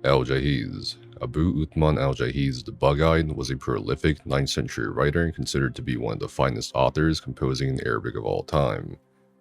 Al-Jahiz. Abu Uthman al-Jahiz the Bug-Eyed was a prolific 9th century writer considered to be one of the finest authors composing in Arabic of all time.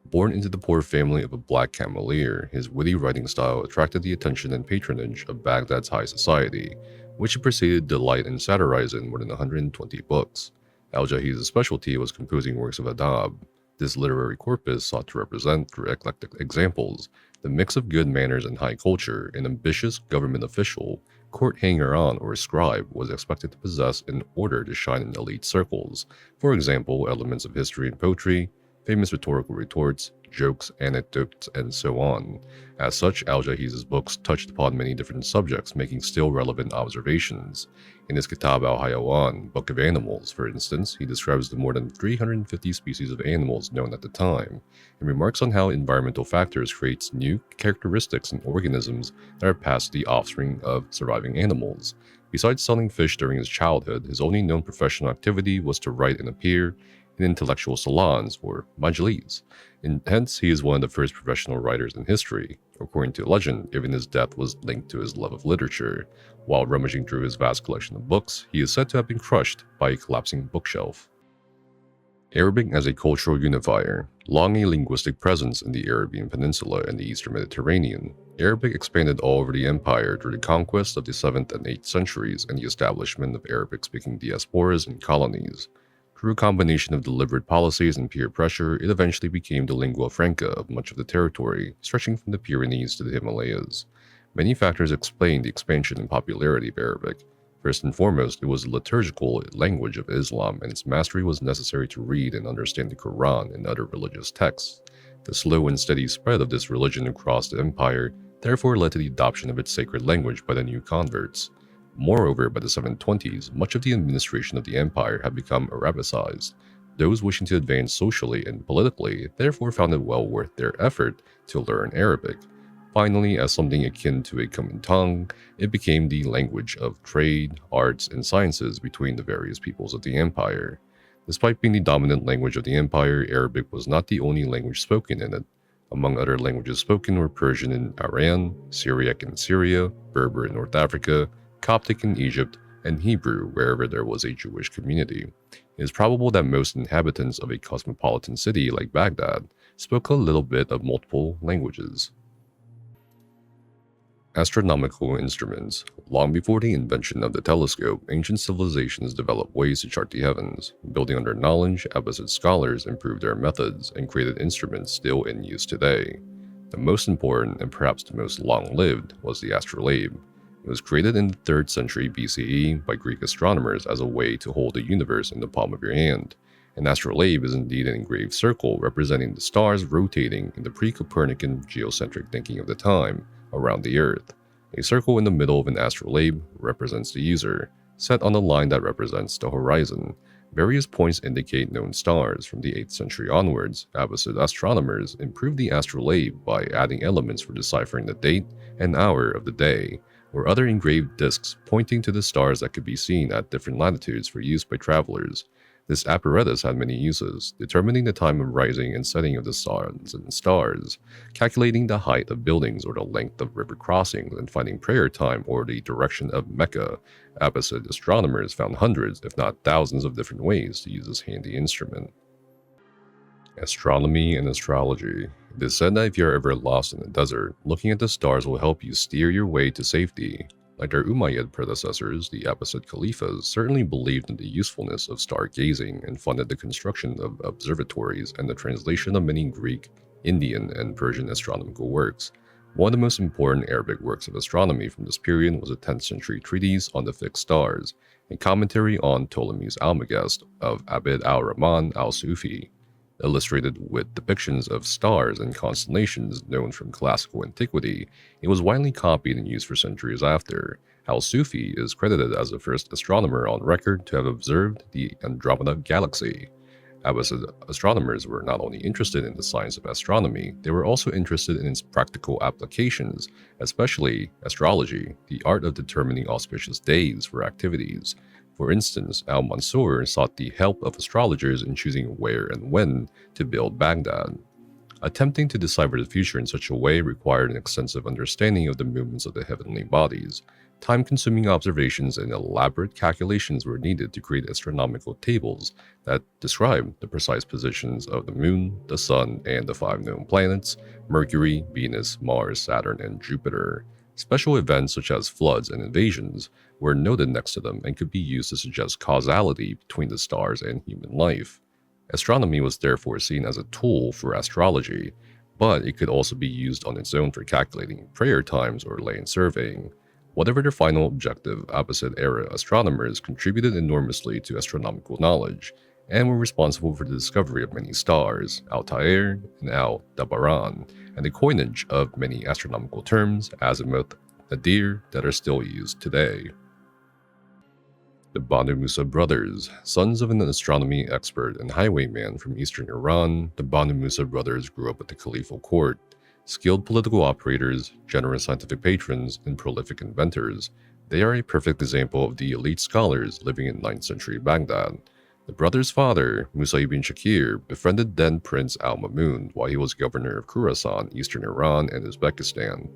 Born into the poor family of a black cameleer, his witty writing style attracted the attention and patronage of Baghdad's high society, which he proceeded to delight and satirize in more than 120 books. Al-Jahiz's specialty was composing works of adab. This literary corpus sought to represent, through eclectic examples, the mix of good manners and high culture an ambitious government official, court hanger-on, or scribe was expected to possess in order to shine in elite circles. For example, elements of history and poetry, famous rhetorical retorts, jokes, anecdotes, and so on. As such, Al-Jahiz's books touched upon many different subjects, making still relevant observations. In his Kitab al-Hayawan, Book of Animals, for instance, he describes the more than 350 species of animals known at the time, and remarks on how environmental factors create new characteristics in organisms that are passed to the offspring of surviving animals. Besides selling fish during his childhood, his only known professional activity was to write and appear in intellectual salons, or majlis, and hence he is one of the first professional writers in history. According to legend, even his death was linked to his love of literature. While rummaging through his vast collection of books, he is said to have been crushed by a collapsing bookshelf. Arabic as a cultural unifier. Long a linguistic presence in the Arabian Peninsula and the Eastern Mediterranean, Arabic expanded all over the empire through the conquest of the 7th and 8th centuries and the establishment of Arabic-speaking diasporas and colonies. Through a combination of deliberate policies and peer pressure, it eventually became the lingua franca of much of the territory, stretching from the Pyrenees to the Himalayas. Many factors explain the expansion and popularity of Arabic. First and foremost, it was the liturgical language of Islam, and its mastery was necessary to read and understand the Quran and other religious texts. The slow and steady spread of this religion across the empire therefore led to the adoption of its sacred language by the new converts. Moreover, by the 720s, much of the administration of the empire had become Arabicized. Those wishing to advance socially and politically therefore found it well worth their effort to learn Arabic. Finally, as something akin to a common tongue, it became the language of trade, arts, and sciences between the various peoples of the empire. Despite being the dominant language of the empire, Arabic was not the only language spoken in it. Among other languages spoken were Persian in Iran, Syriac in Syria, Berber in North Africa, Coptic in Egypt, and Hebrew wherever there was a Jewish community. It is probable that most inhabitants of a cosmopolitan city like Baghdad spoke a little bit of multiple languages. Astronomical instruments. Long before the invention of the telescope, ancient civilizations developed ways to chart the heavens. Building on their knowledge, Abbasid scholars improved their methods and created instruments still in use today. The most important, and perhaps the most long-lived, was the astrolabe. It was created in the 3rd century BCE by Greek astronomers as a way to hold the universe in the palm of your hand. An astrolabe is indeed an engraved circle representing the stars rotating in the pre-Copernican geocentric thinking of the time around the Earth. A circle in the middle of an astrolabe represents the user, set on a line that represents the horizon. Various points indicate known stars. From the 8th century onwards, Abbasid astronomers improved the astrolabe by adding elements for deciphering the date and hour of the day, or other engraved discs pointing to the stars that could be seen at different latitudes for use by travelers. This apparatus had many uses, determining the time of rising and setting of the suns and stars, calculating the height of buildings or the length of river crossings, and finding prayer time or the direction of Mecca. Abbasid astronomers found hundreds, if not thousands, of different ways to use this handy instrument. Astronomy and astrology. It is said that if you are ever lost in the desert, looking at the stars will help you steer your way to safety. Like their Umayyad predecessors, the Abbasid Caliphs certainly believed in the usefulness of stargazing and funded the construction of observatories and the translation of many Greek, Indian, and Persian astronomical works. One of the most important Arabic works of astronomy from this period was a 10th century treatise on the fixed stars, a commentary on Ptolemy's Almagest of Abd al-Rahman al-Sufi. Illustrated with depictions of stars and constellations known from classical antiquity, it was widely copied and used for centuries after. Al-Sufi is credited as the first astronomer on record to have observed the Andromeda Galaxy. Abbasid astronomers were not only interested in the science of astronomy, they were also interested in its practical applications, especially astrology, the art of determining auspicious days for activities. For instance, al-Mansur sought the help of astrologers in choosing where and when to build Baghdad. Attempting to decipher the future in such a way required an extensive understanding of the movements of the heavenly bodies. Time-consuming observations and elaborate calculations were needed to create astronomical tables that describe the precise positions of the Moon, the Sun, and the 5 known planets: Mercury, Venus, Mars, Saturn, and Jupiter. Special events such as floods and invasions were noted next to them and could be used to suggest causality between the stars and human life. Astronomy was therefore seen as a tool for astrology, but it could also be used on its own for calculating prayer times or land surveying. Whatever their final objective, opposite-era astronomers contributed enormously to astronomical knowledge, and were responsible for the discovery of many stars, Altair and Aldebaran, and the coinage of many astronomical terms, azimuth, nadir, that are still used today. The Banu Musa brothers, sons of an astronomy expert and highwayman from eastern Iran, the Banu Musa brothers grew up at the caliphal court. Skilled political operators, generous scientific patrons, and prolific inventors, they are a perfect example of the elite scholars living in 9th century Baghdad. The brothers' father, Musa ibn Shakir, befriended then Prince al-Mamun while he was governor of Khorasan, eastern Iran, and Uzbekistan.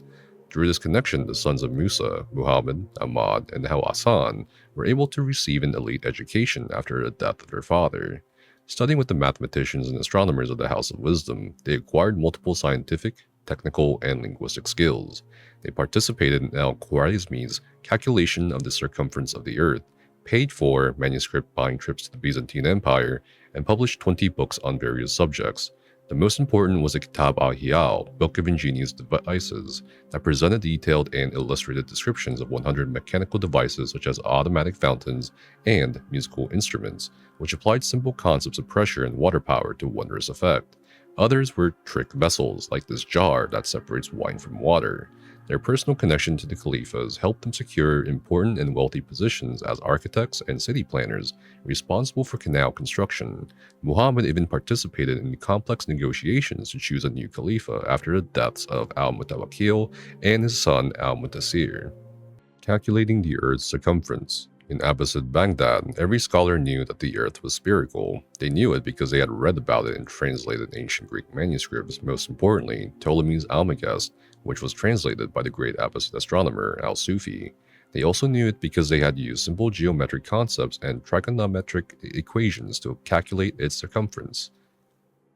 Through this connection, the sons of Musa, Muhammad, Ahmad, and Hassan, were able to receive an elite education after the death of their father. Studying with the mathematicians and astronomers of the House of Wisdom, they acquired multiple scientific, technical, and linguistic skills. They participated in al-Khwarizmi's calculation of the circumference of the Earth, paid for manuscript buying trips to the Byzantine Empire, and published 20 books on various subjects. The most important was the Kitab al-Hiyal, Book of Ingenious Devices, that presented detailed and illustrated descriptions of 100 mechanical devices such as automatic fountains and musical instruments, which applied simple concepts of pressure and water power to wondrous effect. Others were trick vessels, like this jar that separates wine from water. Their personal connection to the caliphs helped them secure important and wealthy positions as architects and city planners responsible for canal construction. Muhammad even participated in complex negotiations to choose a new caliph after the deaths of al-Mutawakkil and his son al-Mutasir. Calculating the Earth's circumference. In Abbasid Baghdad, every scholar knew that the Earth was spherical. They knew it because they had read about it in translated ancient Greek manuscripts, most importantly, Ptolemy's Almagest, which was translated by the great Abbasid astronomer Al-Sufi. They also knew it because they had used simple geometric concepts and trigonometric equations to calculate its circumference.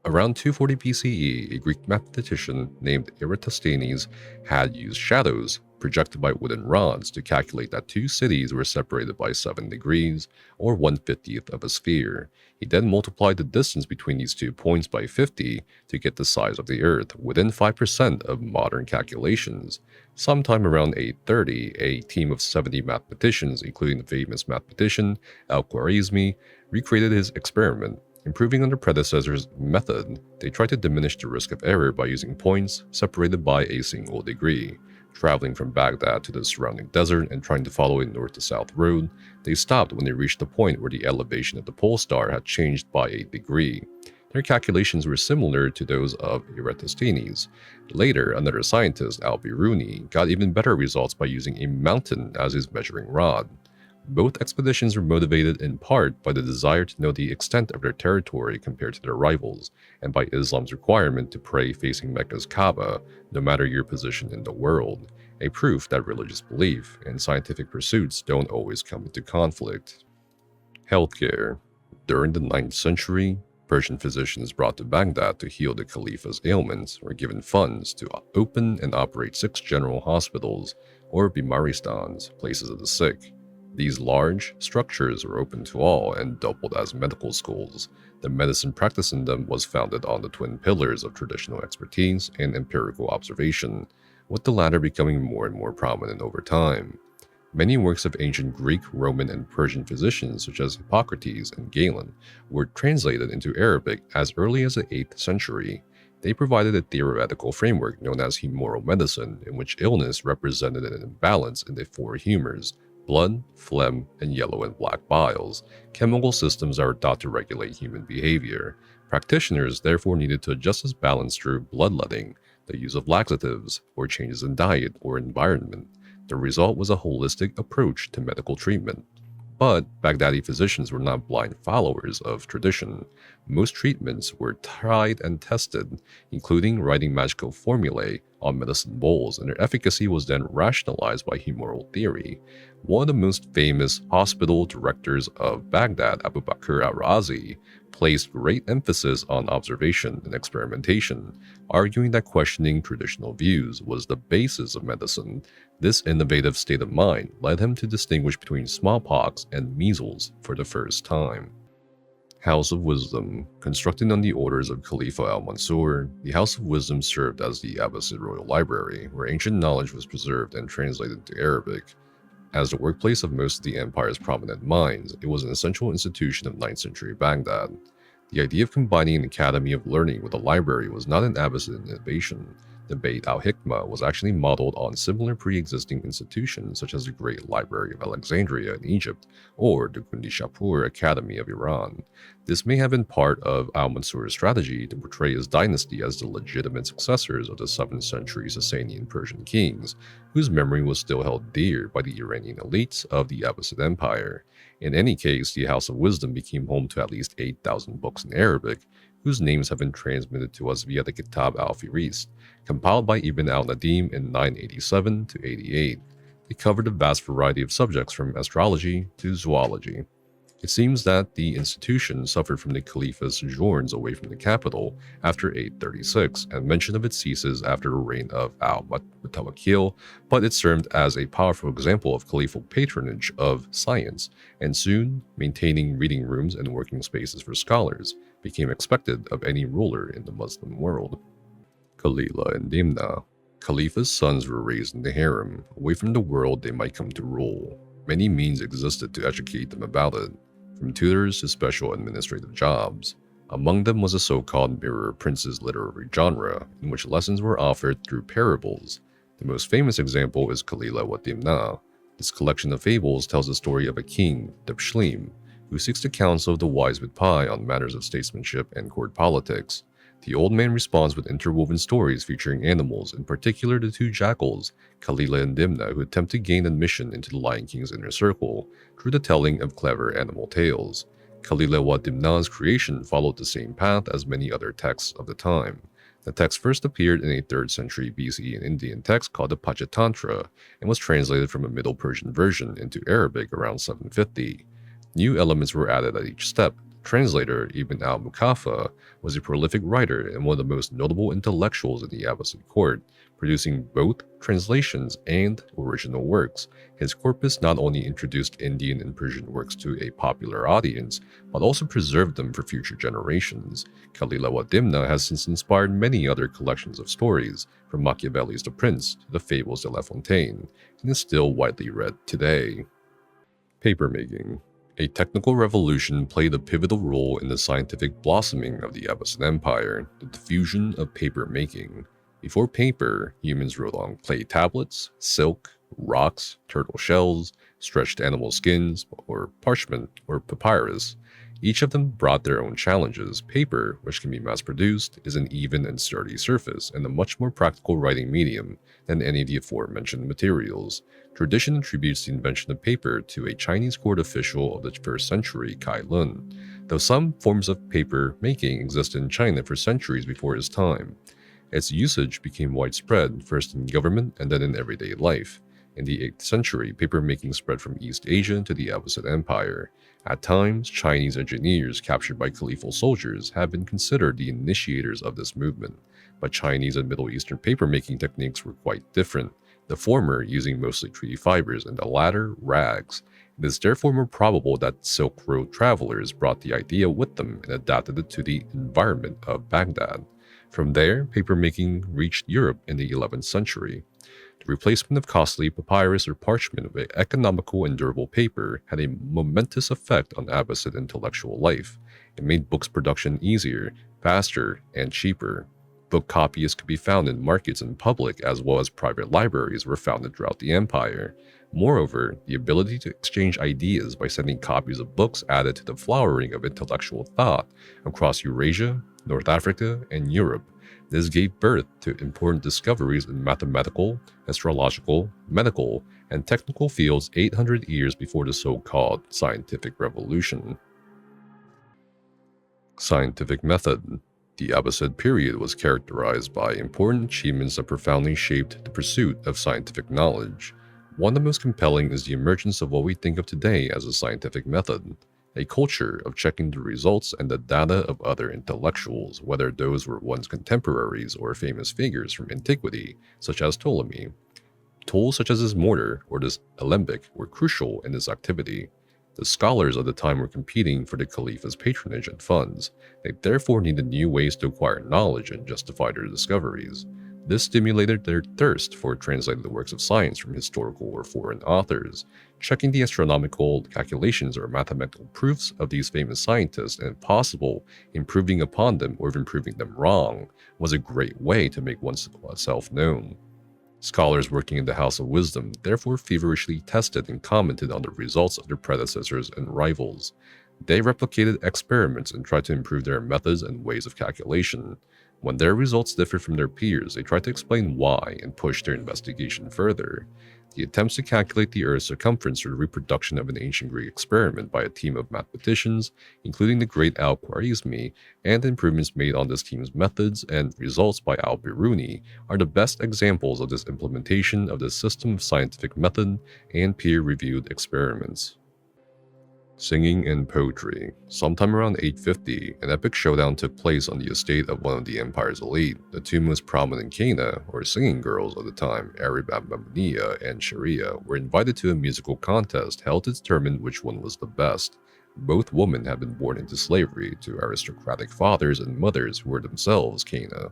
Around 240 BCE, a Greek mathematician named Eratosthenes had used shadows projected by wooden rods to calculate that two cities were separated by 7 degrees, or 1/50th of a sphere. He then multiplied the distance between these 2 points by 50 to get the size of the Earth, within 5% of modern calculations. Sometime around 830, a team of 70 mathematicians, including the famous mathematician Al-Khwarizmi, recreated his experiment. Improving on their predecessor's method, they tried to diminish the risk of error by using points separated by a single degree. Traveling from Baghdad to the surrounding desert and trying to follow a north to south road, they stopped when they reached the point where the elevation of the pole star had changed by a degree. Their calculations were similar to those of Eratosthenes. Later, another scientist, Al-Biruni, got even better results by using a mountain as his measuring rod. Both expeditions were motivated in part by the desire to know the extent of their territory compared to their rivals, and by Islam's requirement to pray facing Mecca's Kaaba, no matter your position in the world, a proof that religious belief and scientific pursuits don't always come into conflict. Healthcare. During the 9th century, Persian physicians brought to Baghdad to heal the Caliph's ailments were given funds to open and operate 6 general hospitals, or bimaristans, places of the sick. These large structures were open to all and doubled as medical schools. The medicine practice in them was founded on the twin pillars of traditional expertise and empirical observation, with the latter becoming more and more prominent over time. Many works of ancient Greek, Roman, and Persian physicians such as Hippocrates and Galen were translated into Arabic as early as the 8th century. They provided a theoretical framework known as humoral medicine, in which illness represented an imbalance in the 4 humors: blood, phlegm, and yellow and black biles, chemical systems that are thought to regulate human behavior. Practitioners therefore needed to adjust this balance through bloodletting, the use of laxatives, or changes in diet or environment. The result was a holistic approach to medical treatment. But Baghdadi physicians were not blind followers of tradition. Most treatments were tried and tested, including writing magical formulae on medicine bowls, and their efficacy was then rationalized by humoral theory. One of the most famous hospital directors of Baghdad, Abu Bakr al-Razi, placed great emphasis on observation and experimentation, arguing that questioning traditional views was the basis of medicine. This innovative state of mind led him to distinguish between smallpox and measles for the first time. House of Wisdom. Constructed on the orders of Khalifa al-Mansur, the House of Wisdom served as the Abbasid royal library, where ancient knowledge was preserved and translated into Arabic. As the workplace of most of the empire's prominent minds, it was an essential institution of 9th century Baghdad. The idea of combining an academy of learning with a library was not an Abbasid innovation. The Beit al-Hikmah was actually modeled on similar pre-existing institutions such as the Great Library of Alexandria in Egypt or the Kundi Shapur Academy of Iran. This may have been part of al-Mansur's strategy to portray his dynasty as the legitimate successors of the 7th century Sasanian Persian kings, whose memory was still held dear by the Iranian elites of the Abbasid Empire. In any case, the House of Wisdom became home to at least 8,000 books in Arabic, whose names have been transmitted to us via the Kitab al-Firis, compiled by Ibn al-Nadim in 987 to 88. They covered a vast variety of subjects from astrology to zoology. It seems that the institution suffered from the Caliph's sojourns away from the capital after 836, and mention of it ceases after the reign of al-Mutawakkil, but it served as a powerful example of caliphal patronage of science, and soon maintaining reading rooms and working spaces for scholars became expected of any ruler in the Muslim world. Khalila and Dimna. Khalifa's sons were raised in the harem, away from the world they might come to rule. Many means existed to educate them about it, from tutors to special administrative jobs. Among them was a so-called mirror prince's literary genre, in which lessons were offered through parables. The most famous example is Khalila wa Dimna. This collection of fables tells the story of a king, Debshlim, who seeks the counsel of the wise with Pi on matters of statesmanship and court politics. The old man responds with interwoven stories featuring animals, in particular the two jackals, Khalila and Dimna, who attempt to gain admission into the Lion King's inner circle through the telling of clever animal tales. Khalila wa Dimna's creation followed the same path as many other texts of the time. The text first appeared in a 3rd century BCE Indian text called the Panchatantra and was translated from a Middle Persian version into Arabic around 750. New elements were added at each step. Translator Ibn al-Mukafa was a prolific writer and one of the most notable intellectuals in the Abbasid court, producing both translations and original works. His corpus not only introduced Indian and Persian works to a popular audience, but also preserved them for future generations. Khalila wa Dimna has since inspired many other collections of stories, from Machiavelli's The Prince to the Fables de La Fontaine, and is still widely read today. Papermaking. A technical revolution played a pivotal role in the scientific blossoming of the Abbasid Empire, the diffusion of paper making. Before paper, humans wrote on clay tablets, silk, rocks, turtle shells, stretched animal skins, or parchment or papyrus. Each of them brought their own challenges. Paper, which can be mass-produced, is an even and sturdy surface and a much more practical writing medium than any of the aforementioned materials. Tradition attributes the invention of paper to a Chinese court official of the 1st century, Kai Lun, though some forms of paper making existed in China for centuries before his time. Its usage became widespread, first in government and then in everyday life. In the 8th century, paper making spread from East Asia to the Abbasid Empire. At times, Chinese engineers captured by caliphal soldiers have been considered the initiators of this movement, but Chinese and Middle Eastern papermaking techniques were quite different, the former using mostly tree fibers and the latter rags. It is therefore more probable that Silk Road travelers brought the idea with them and adapted it to the environment of Baghdad. From there, papermaking reached Europe in the 11th century. The replacement of costly papyrus or parchment with economical and durable paper had a momentous effect on Abbasid intellectual life. It made books production easier, faster, and cheaper. Book copyists could be found in markets and public, as well as private libraries were founded throughout the empire. Moreover, the ability to exchange ideas by sending copies of books added to the flowering of intellectual thought across Eurasia, North Africa, and Europe. This gave birth to important discoveries in mathematical, astrological, medical, and technical fields 800 years before the so-called scientific revolution. Scientific method. The Abbasid period was characterized by important achievements that profoundly shaped the pursuit of scientific knowledge. One of the most compelling is the emergence of what we think of today as a scientific method, a culture of checking the results and the data of other intellectuals, whether those were one's contemporaries or famous figures from antiquity, such as Ptolemy. Tools such as his mortar or this alembic were crucial in this activity. The scholars of the time were competing for the Khalifa's patronage and funds. They therefore needed new ways to acquire knowledge and justify their discoveries. This stimulated their thirst for translating the works of science from historical or foreign authors. Checking the astronomical calculations or mathematical proofs of these famous scientists and, if possible, improving upon them or even proving them wrong was a great way to make oneself known. Scholars working in the House of Wisdom therefore feverishly tested and commented on the results of their predecessors and rivals. They replicated experiments and tried to improve their methods and ways of calculation. When their results differed from their peers, they tried to explain why and push their investigation further. The attempts to calculate the Earth's circumference were the reproduction of an ancient Greek experiment by a team of mathematicians, including the great Al-Khwarizmi, and improvements made on this team's methods and results by Al-Biruni are the best examples of this implementation of this system of scientific method and peer-reviewed experiments. Singing and poetry. Sometime around 850, an epic showdown took place on the estate of one of the empire's elite. The two most prominent Kana, or singing girls of the time, Mamunia and Sharia, were invited to a musical contest held to determine which one was the best. Both women had been born into slavery to aristocratic fathers and mothers who were themselves Kana.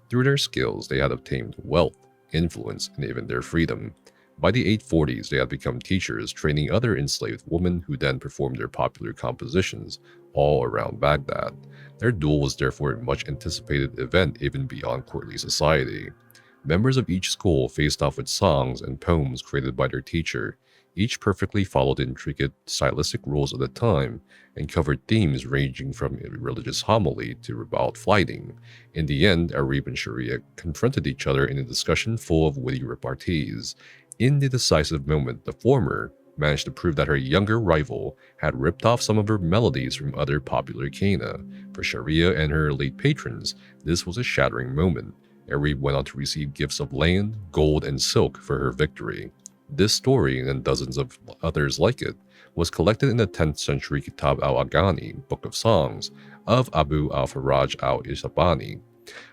Through their skills, they had obtained wealth, influence, and even their freedom. By the 840s, they had become teachers, training other enslaved women who then performed their popular compositions all around Baghdad. Their duel was therefore a much anticipated event even beyond courtly society. Members of each school faced off with songs and poems created by their teacher. Each perfectly followed the intricate stylistic rules of the time and covered themes ranging from a religious homily to ribald fighting. In the end, Arib and Sharia confronted each other in a discussion full of witty repartees. In the decisive moment, the former managed to prove that her younger rival had ripped off some of her melodies from other popular Kana. For Sharia and her late patrons, this was a shattering moment. Arib went on to receive gifts of land, gold, and silk for her victory. This story, and dozens of others like it, was collected in the 10th century Kitab al-Aghani, Book of Songs, of Abu al-Faraj al-Isabani.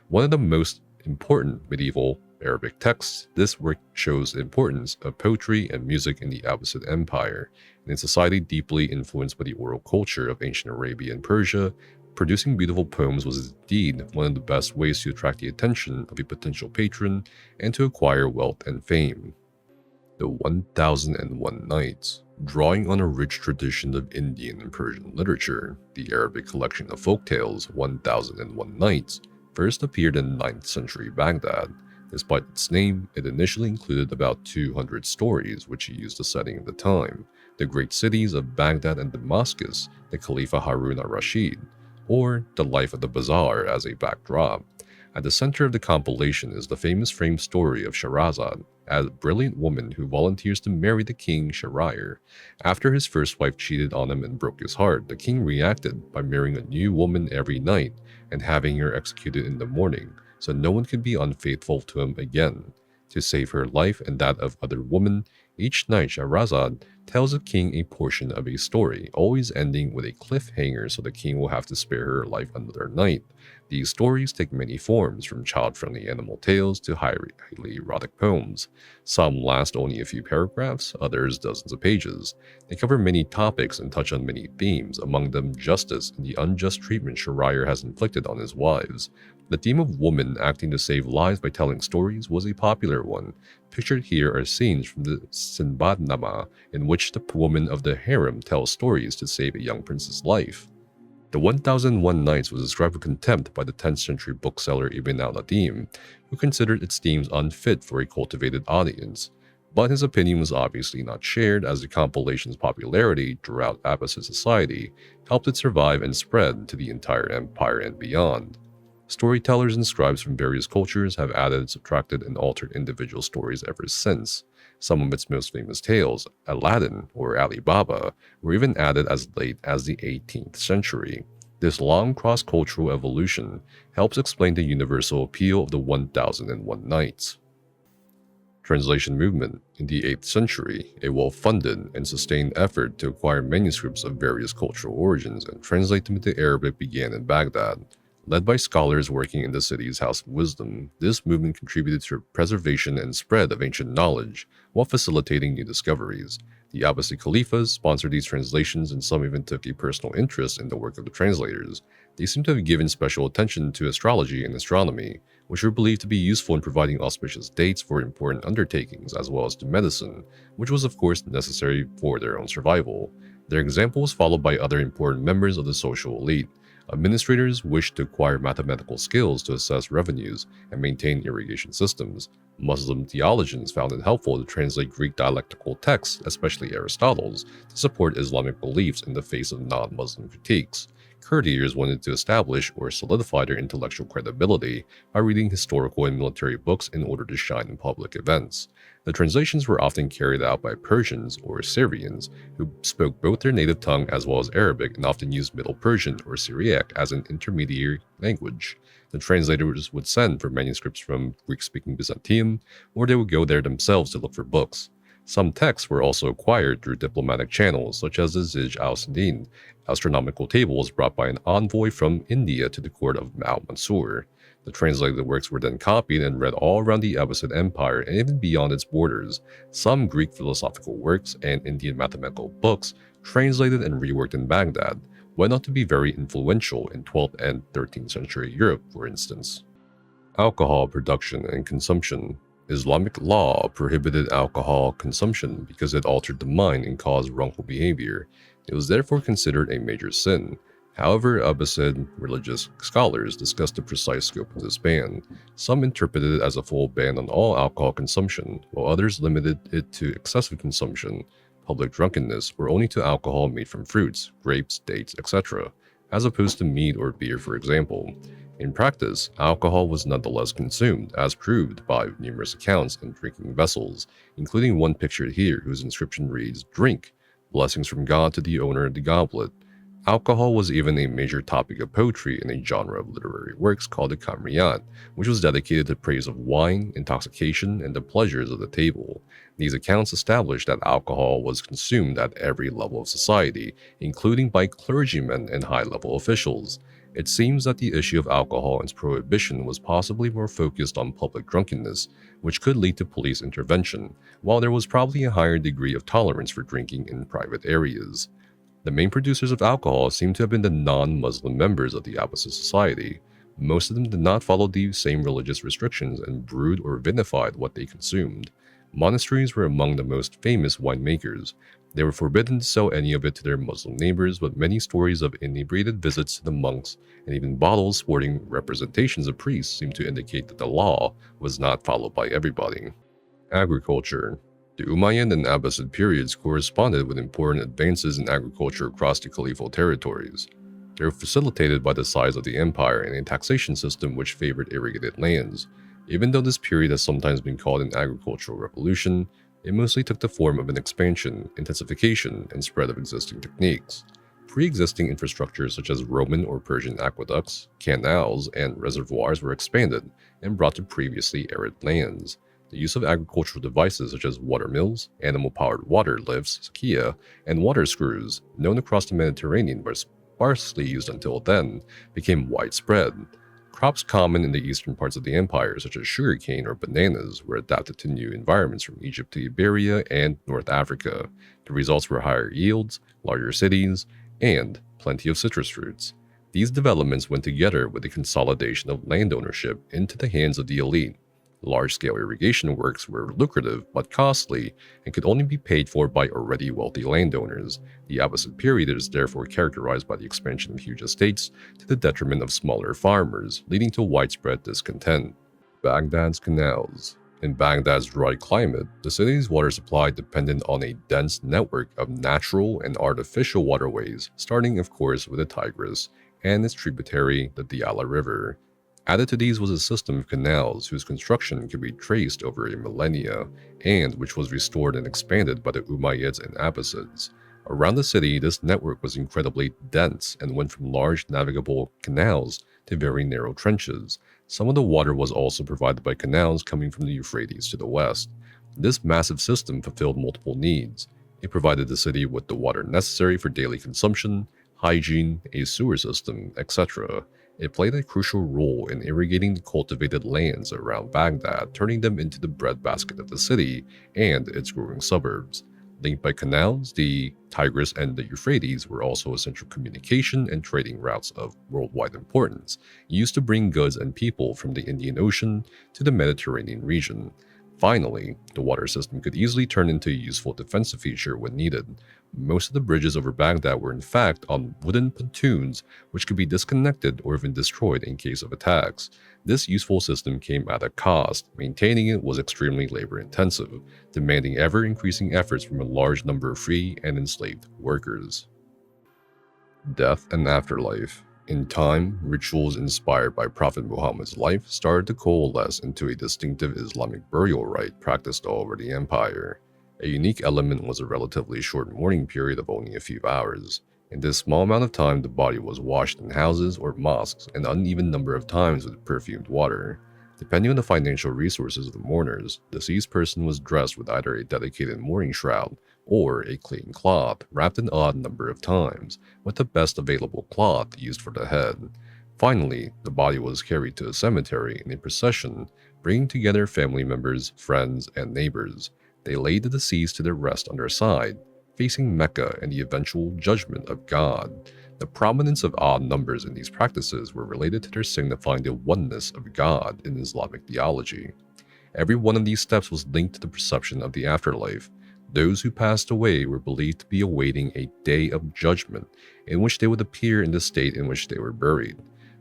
One of the most important medieval Arabic texts, this work shows the importance of poetry and music in the Abbasid Empire. In a society deeply influenced by the oral culture of ancient Arabia and Persia, producing beautiful poems was indeed one of the best ways to attract the attention of a potential patron and to acquire wealth and fame. The 1001 Nights. Drawing on a rich tradition of Indian and Persian literature, the Arabic collection of folktales 1001 Nights first appeared in 9th century Baghdad. Despite its name, it initially included about 200 stories which used the setting of the time, the great cities of Baghdad and Damascus, the Khalifa Harun al-Rashid, or the life of the bazaar as a backdrop. At the center of the compilation is the famous framed story of Shahrazad, a brilliant woman who volunteers to marry the king Shahryar. After his first wife cheated on him and broke his heart, the king reacted by marrying a new woman every night and having her executed in the morning, so no one could be unfaithful to him again. To save her life and that of other women, each night Shahrazad tells the king a portion of a story, always ending with a cliffhanger so the king will have to spare her life another night. These stories take many forms, from child-friendly animal tales to highly erotic poems. Some last only a few paragraphs, others dozens of pages. They cover many topics and touch on many themes, among them justice and the unjust treatment Shahryar has inflicted on his wives. The theme of women acting to save lives by telling stories was a popular one. Pictured here are scenes from the Sinbadnama, in which the woman of the harem tells stories to save a young prince's life. The 1001 Nights was described with contempt by the 10th century bookseller Ibn al-Nadim, who considered its themes unfit for a cultivated audience. But his opinion was obviously not shared, as the compilation's popularity throughout Abbasid society helped it survive and spread to the entire empire and beyond. Storytellers and scribes from various cultures have added, subtracted, and altered individual stories ever since. Some of its most famous tales, Aladdin or Ali Baba, were even added as late as the 18th century. This long cross-cultural evolution helps explain the universal appeal of the 1001 Nights. Translation movement. In the 8th century, a well-funded and sustained effort to acquire manuscripts of various cultural origins and translate them into Arabic began in Baghdad. Led by scholars working in the city's House of Wisdom, this movement contributed to the preservation and spread of ancient knowledge while facilitating new discoveries. The Abbasid Caliphs sponsored these translations, and some even took a personal interest in the work of the translators. They seem to have given special attention to astrology and astronomy, which were believed to be useful in providing auspicious dates for important undertakings, as well as to medicine, which was of course necessary for their own survival. Their example was followed by other important members of the social elite. Administrators wished to acquire mathematical skills to assess revenues and maintain irrigation systems. Muslim theologians found it helpful to translate Greek dialectical texts, especially Aristotle's, to support Islamic beliefs in the face of non-Muslim critiques. Courtiers wanted to establish or solidify their intellectual credibility by reading historical and military books in order to shine in public events. The translations were often carried out by Persians or Syrians, who spoke both their native tongue as well as Arabic and often used Middle Persian or Syriac as an intermediary language. The translators would send for manuscripts from Greek-speaking Byzantium, or they would go there themselves to look for books. Some texts were also acquired through diplomatic channels, such as the Zij al-Sindin, astronomical tables brought by an envoy from India to the court of al-Mansur. The translated works were then copied and read all around the Abbasid Empire and even beyond its borders. Some Greek philosophical works and Indian mathematical books, translated and reworked in Baghdad, went on to be very influential in 12th and 13th century Europe, for instance. Alcohol production and consumption. Islamic law prohibited alcohol consumption because it altered the mind and caused wrongful behavior. It was therefore considered a major sin. However, Abbasid religious scholars discussed the precise scope of this ban. Some interpreted it as a full ban on all alcohol consumption, while others limited it to excessive consumption, public drunkenness, or only to alcohol made from fruits, grapes, dates, etc., as opposed to mead or beer, for example. In practice, alcohol was nonetheless consumed, as proved by numerous accounts in drinking vessels, including one pictured here whose inscription reads, "Drink, blessings from God to the owner of the goblet." Alcohol was even a major topic of poetry in a genre of literary works called the Kamriyat, which was dedicated to praise of wine, intoxication, and the pleasures of the table. These accounts established that alcohol was consumed at every level of society, including by clergymen and high-level officials. It seems that the issue of alcohol and its prohibition was possibly more focused on public drunkenness, which could lead to police intervention, while there was probably a higher degree of tolerance for drinking in private areas. The main producers of alcohol seem to have been the non-Muslim members of the Abbasid society. Most of them did not follow the same religious restrictions and brewed or vinified what they consumed. Monasteries were among the most famous winemakers. They were forbidden to sell any of it to their Muslim neighbors, but many stories of inebriated visits to the monks and even bottles sporting representations of priests seem to indicate that the law was not followed by everybody. Agriculture. The Umayyad and Abbasid periods corresponded with important advances in agriculture across the caliphal territories. They were facilitated by the size of the empire and a taxation system which favored irrigated lands. Even though this period has sometimes been called an agricultural revolution, it mostly took the form of an expansion, intensification, and spread of existing techniques. Pre-existing infrastructures such as Roman or Persian aqueducts, canals, and reservoirs were expanded and brought to previously arid lands. The use of agricultural devices such as water mills, animal-powered water lifts, sakia, and water screws, known across the Mediterranean but sparsely used until then, became widespread. Crops common in the eastern parts of the empire, such as sugarcane or bananas, were adapted to new environments from Egypt to Iberia and North Africa. The results were higher yields, larger cities, and plenty of citrus fruits. These developments went together with the consolidation of land ownership into the hands of the elite. Large-scale irrigation works were lucrative but costly and could only be paid for by already wealthy landowners. The Abbasid period is therefore characterized by the expansion of huge estates to the detriment of smaller farmers, leading to widespread discontent. Baghdad's canals. In Baghdad's dry climate, the city's water supply depended on a dense network of natural and artificial waterways, starting of course with the Tigris and its tributary, the Diyala River. Added to these was a system of canals whose construction could be traced over a millennia, and which was restored and expanded by the Umayyads and Abbasids. Around the city, this network was incredibly dense and went from large navigable canals to very narrow trenches. Some of the water was also provided by canals coming from the Euphrates to the west. This massive system fulfilled multiple needs. It provided the city with the water necessary for daily consumption, hygiene, a sewer system, etc. It played a crucial role in irrigating the cultivated lands around Baghdad, turning them into the breadbasket of the city and its growing suburbs. Linked by canals, the Tigris and the Euphrates were also essential communication and trading routes of worldwide importance, used to bring goods and people from the Indian Ocean to the Mediterranean region. Finally, the water system could easily turn into a useful defensive feature when needed. Most of the bridges over Baghdad were in fact on wooden pontoons which could be disconnected or even destroyed in case of attacks. This useful system came at a cost. Maintaining it was extremely labor-intensive, demanding ever-increasing efforts from a large number of free and enslaved workers. Death and Afterlife. In time, rituals inspired by Prophet Muhammad's life started to coalesce into a distinctive Islamic burial rite practiced all over the empire. A unique element was a relatively short mourning period of only a few hours. In this small amount of time, the body was washed in houses or mosques an uneven number of times with perfumed water. Depending on the financial resources of the mourners, the deceased person was dressed with either a dedicated mourning shroud or a clean cloth wrapped an odd number of times, with the best available cloth used for the head. Finally, the body was carried to a cemetery in a procession, bringing together family members, friends, and neighbors. They laid the deceased to their rest on their side, facing Mecca and the eventual judgment of God. The prominence of odd numbers in these practices were related to their signifying the oneness of God in Islamic theology. Every one of these steps was linked to the perception of the afterlife. Those who passed away were believed to be awaiting a day of judgment, in which they would appear in the state in which they were buried.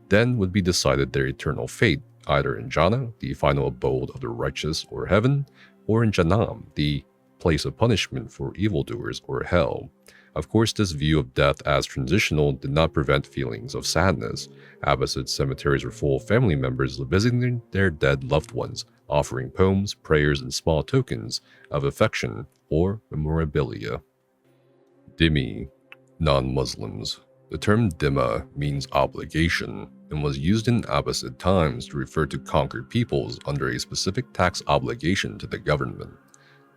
Then would be decided their eternal fate, either in Jannah, the final abode of the righteous, or heaven, or in Jahannam, the place of punishment for evildoers, or hell. Of course, this view of death as transitional did not prevent feelings of sadness. Abbasid cemeteries were full of family members visiting their dead loved ones, offering poems, prayers, and small tokens of affection or memorabilia. Dhimmi, non-Muslims. The term dhimma means obligation and was used in Abbasid times to refer to conquered peoples under a specific tax obligation to the government.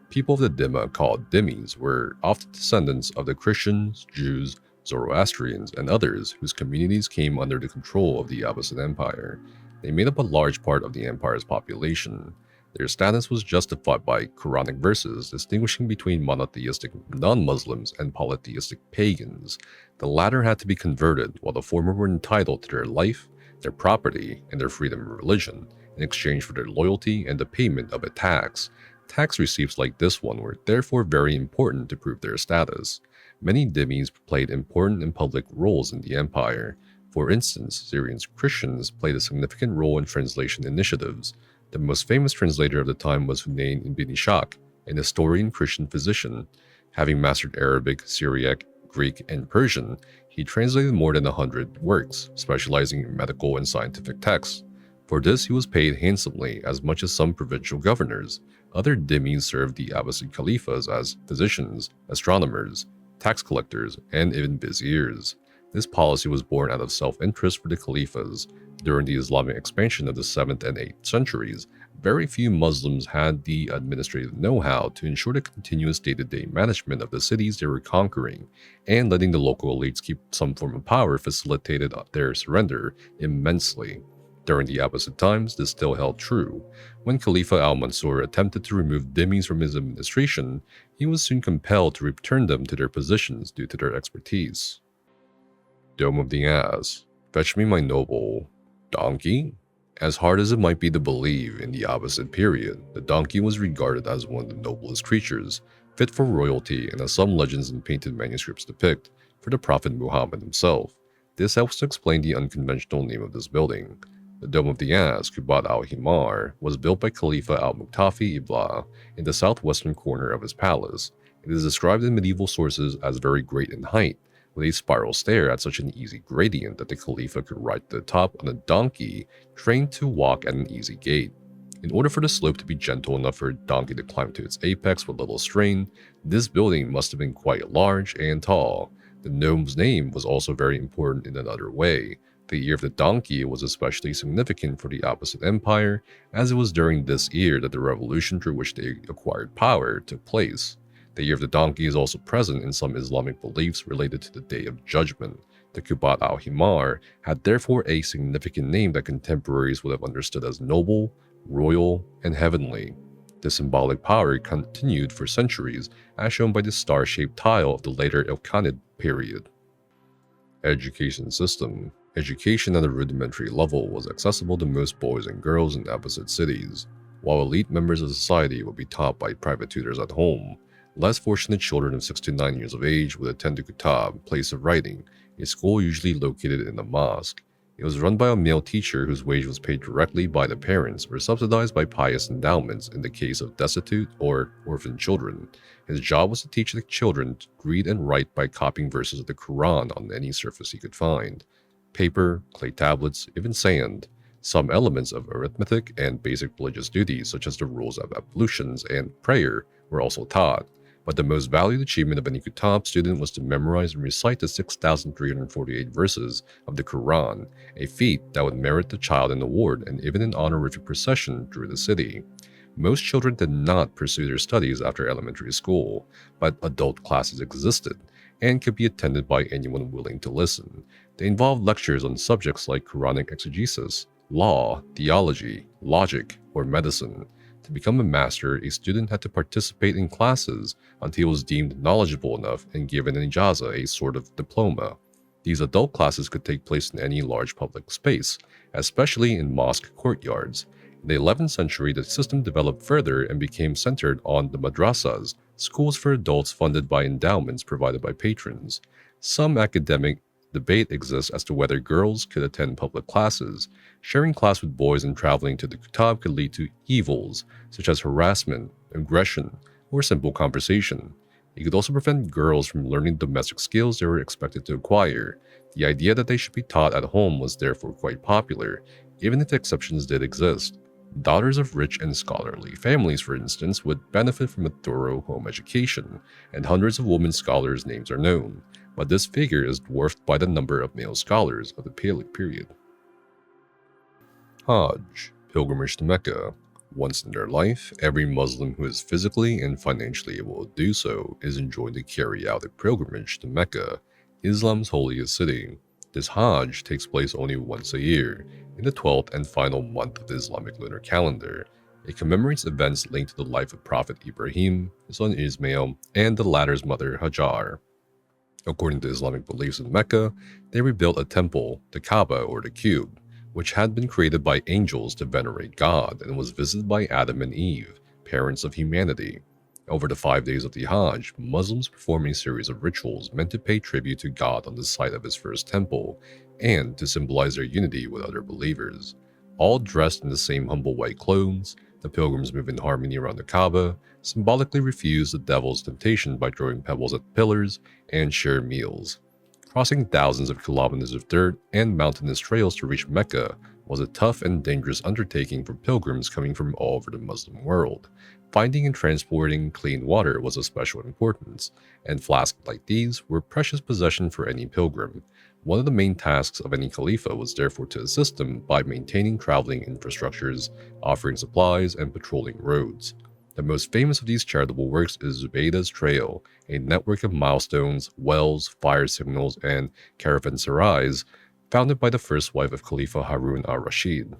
People of the dhimma, called dhimmis, were often descendants of the Christians, Jews, Zoroastrians, and others whose communities came under the control of the Abbasid Empire. They made up a large part of the empire's population. Their status was justified by Quranic verses distinguishing between monotheistic non-Muslims and polytheistic pagans. The latter had to be converted, while the former were entitled to their life, their property, and their freedom of religion, in exchange for their loyalty and the payment of a tax. Tax receipts like this one were therefore very important to prove their status. Many dhimmis played important and public roles in the empire. For instance, Syrian Christians played a significant role in translation initiatives. The most famous translator of the time was Hunayn ibn Ishaq, an historian Christian physician. Having mastered Arabic, Syriac, Greek, and Persian, he translated more than 100 works, specializing in medical and scientific texts. For this, he was paid handsomely, as much as some provincial governors. Other dhimmis served the Abbasid caliphs as physicians, astronomers, tax collectors, and even viziers. This policy was born out of self-interest for the caliphs. During the Islamic expansion of the 7th and 8th centuries, very few Muslims had the administrative know-how to ensure the continuous day-to-day management of the cities they were conquering, and letting the local elites keep some form of power facilitated their surrender immensely. During the Abbasid times, this still held true. When Khalifa al-Mansur attempted to remove dhimmis from his administration, he was soon compelled to return them to their positions due to their expertise. Dome of the Ass. Fetch me my noble donkey? As hard as it might be to believe, in the Abbasid period, the donkey was regarded as one of the noblest creatures, fit for royalty, and as some legends and painted manuscripts depict, for the Prophet Muhammad himself. This helps to explain the unconventional name of this building. The Dome of the Ass, Kubat al-Himar, was built by Khalifa al-Muqtafi Ibla in the southwestern corner of his palace. It is described in medieval sources as very great in height, with a spiral stair at such an easy gradient that the Khalifa could ride to the top on a donkey trained to walk at an easy gait. In order for the slope to be gentle enough for a donkey to climb to its apex with little strain, this building must have been quite large and tall. The gnome's name was also very important in another way. The year of the donkey was especially significant for the opposite empire, as it was during this year that the revolution through which they acquired power took place. The year of the donkey is also present in some Islamic beliefs related to the Day of Judgment. The Kubat al-Himar had therefore a significant name that contemporaries would have understood as noble, royal, and heavenly. This symbolic power continued for centuries, as shown by the star-shaped tile of the later Ilkhanid period. Education system. Education at a rudimentary level was accessible to most boys and girls in opposite cities. While elite members of society would be taught by private tutors at home, less fortunate children of 6 to 9 years of age would attend the Kutab, place of writing, a school usually located in a mosque. It was run by a male teacher whose wage was paid directly by the parents or subsidized by pious endowments in the case of destitute or orphan children. His job was to teach the children to read and write by copying verses of the Quran on any surface he could find. Paper, clay tablets, even sand. Some elements of arithmetic and basic religious duties such as the rules of ablutions and prayer were also taught. But the most valued achievement of any Kutab student was to memorize and recite the 6,348 verses of the Quran, a feat that would merit the child an award and even an honorific procession through the city. Most children did not pursue their studies after elementary school, but adult classes existed and could be attended by anyone willing to listen. They involved lectures on subjects like Quranic exegesis, law, theology, logic, or medicine. To become a master, a student had to participate in classes until he was deemed knowledgeable enough and given an ijazah, a sort of diploma. These adult classes could take place in any large public space, especially in mosque courtyards. In the 11th century, the system developed further and became centered on the madrasas, schools for adults funded by endowments provided by patrons. Some academic debate exists as to whether girls could attend public classes. Sharing class with boys and traveling to the Kutab could lead to evils, such as harassment, aggression, or simple conversation. It could also prevent girls from learning domestic skills they were expected to acquire. The idea that they should be taught at home was therefore quite popular, even if exceptions did exist. Daughters of rich and scholarly families, for instance, would benefit from a thorough home education, and hundreds of women scholars' names are known, but this figure is dwarfed by the number of male scholars of the period. Hajj, pilgrimage to Mecca. Once in their life, every Muslim who is physically and financially able to do so is enjoined to carry out a pilgrimage to Mecca, Islam's holiest city. This Hajj takes place only once a year, in the 12th and final month of the Islamic lunar calendar. It commemorates events linked to the life of Prophet Ibrahim, his son Ismail, and the latter's mother Hajar. According to Islamic beliefs in Mecca, they rebuilt a temple, the Kaaba or the Cube, which had been created by angels to venerate God and was visited by Adam and Eve, parents of humanity. Over the 5 days of the Hajj, Muslims perform a series of rituals meant to pay tribute to God on the site of his first temple and to symbolize their unity with other believers. All dressed in the same humble white clothes, the pilgrims move in harmony around the Kaaba, symbolically refuse the devil's temptation by throwing pebbles at pillars, and share meals. Crossing thousands of kilometers of dirt and mountainous trails to reach Mecca was a tough and dangerous undertaking for pilgrims coming from all over the Muslim world. Finding and transporting clean water was of special importance, and flasks like these were precious possession for any pilgrim. One of the main tasks of any Khalifa was therefore to assist them by maintaining traveling infrastructures, offering supplies, and patrolling roads. The most famous of these charitable works is Zubaydah's Trail, a network of milestones, wells, fire signals, and caravanserais founded by the first wife of Khalifa Harun al-Rashid.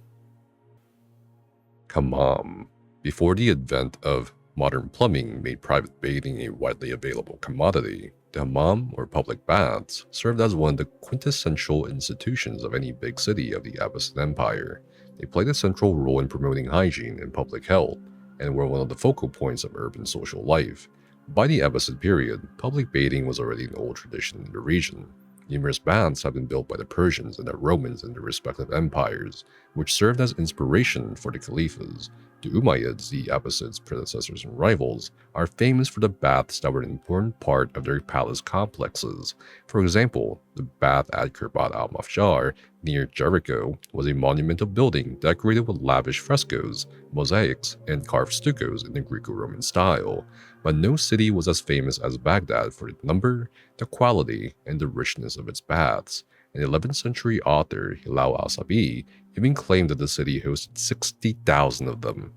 Hammam. Before the advent of modern plumbing made private bathing a widely available commodity, the hammam, or public baths, served as one of the quintessential institutions of any big city of the Abbasid Empire. They played a central role in promoting hygiene and public health, and were one of the focal points of urban social life. By the Abbasid period, public bathing was already an old tradition in the region. Numerous baths have been built by the Persians and the Romans in their respective empires, which served as inspiration for the caliphs. The Umayyads, the Abbasids' predecessors and rivals, are famous for the baths that were an important part of their palace complexes. For example, the bath at Kirbat al-Mafjar near Jericho was a monumental building decorated with lavish frescoes, mosaics, and carved stuccos in the Greco-Roman style. But no city was as famous as Baghdad for the number, the quality, and the richness of its baths. An 11th century author, Hilal al-Sabi, even claimed that the city hosted 60,000 of them.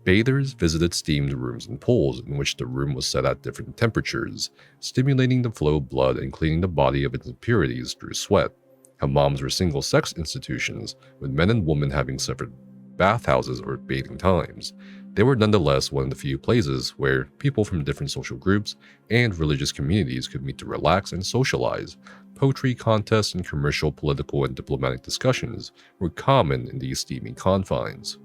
Bathers visited steamed rooms and pools in which the room was set at different temperatures, stimulating the flow of blood and cleaning the body of its impurities through sweat. Hammams were single-sex institutions, with men and women having separate bathhouses or bathing times. They were nonetheless one of the few places where people from different social groups and religious communities could meet to relax and socialize. Poetry contests and commercial, political, and diplomatic discussions were common in these steamy confines.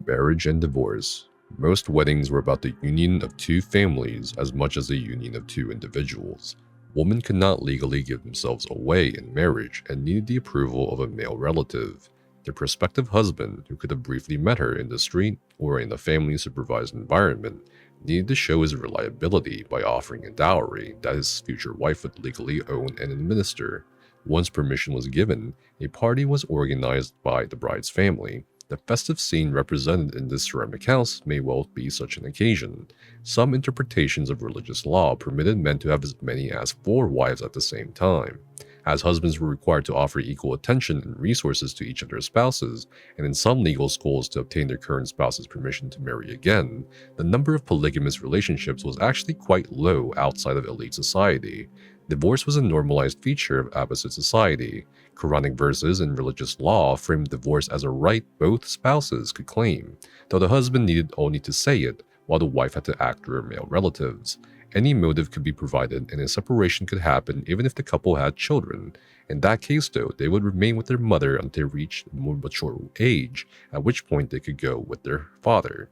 Marriage and divorce. Most weddings were about the union of two families as much as the union of two individuals. Women could not legally give themselves away in marriage and needed the approval of a male relative. Their prospective husband, who could have briefly met her in the street or in a family-supervised environment, needed to show his reliability by offering a dowry that his future wife would legally own and administer. Once permission was given, a party was organized by the bride's family. The festive scene represented in this ceramic house may well be such an occasion. Some interpretations of religious law permitted men to have as many as 4 wives at the same time, as husbands were required to offer equal attention and resources to each of their spouses, and in some legal schools to obtain their current spouse's permission to marry again. The number of polygamous relationships was actually quite low outside of elite society. Divorce was a normalized feature of Abbasid society. Quranic verses and religious law framed divorce as a right both spouses could claim, though the husband needed only to say it, while the wife had to act through her male relatives. Any motive could be provided and a separation could happen even if the couple had children. In that case though, they would remain with their mother until they reached a more mature age, at which point they could go with their father.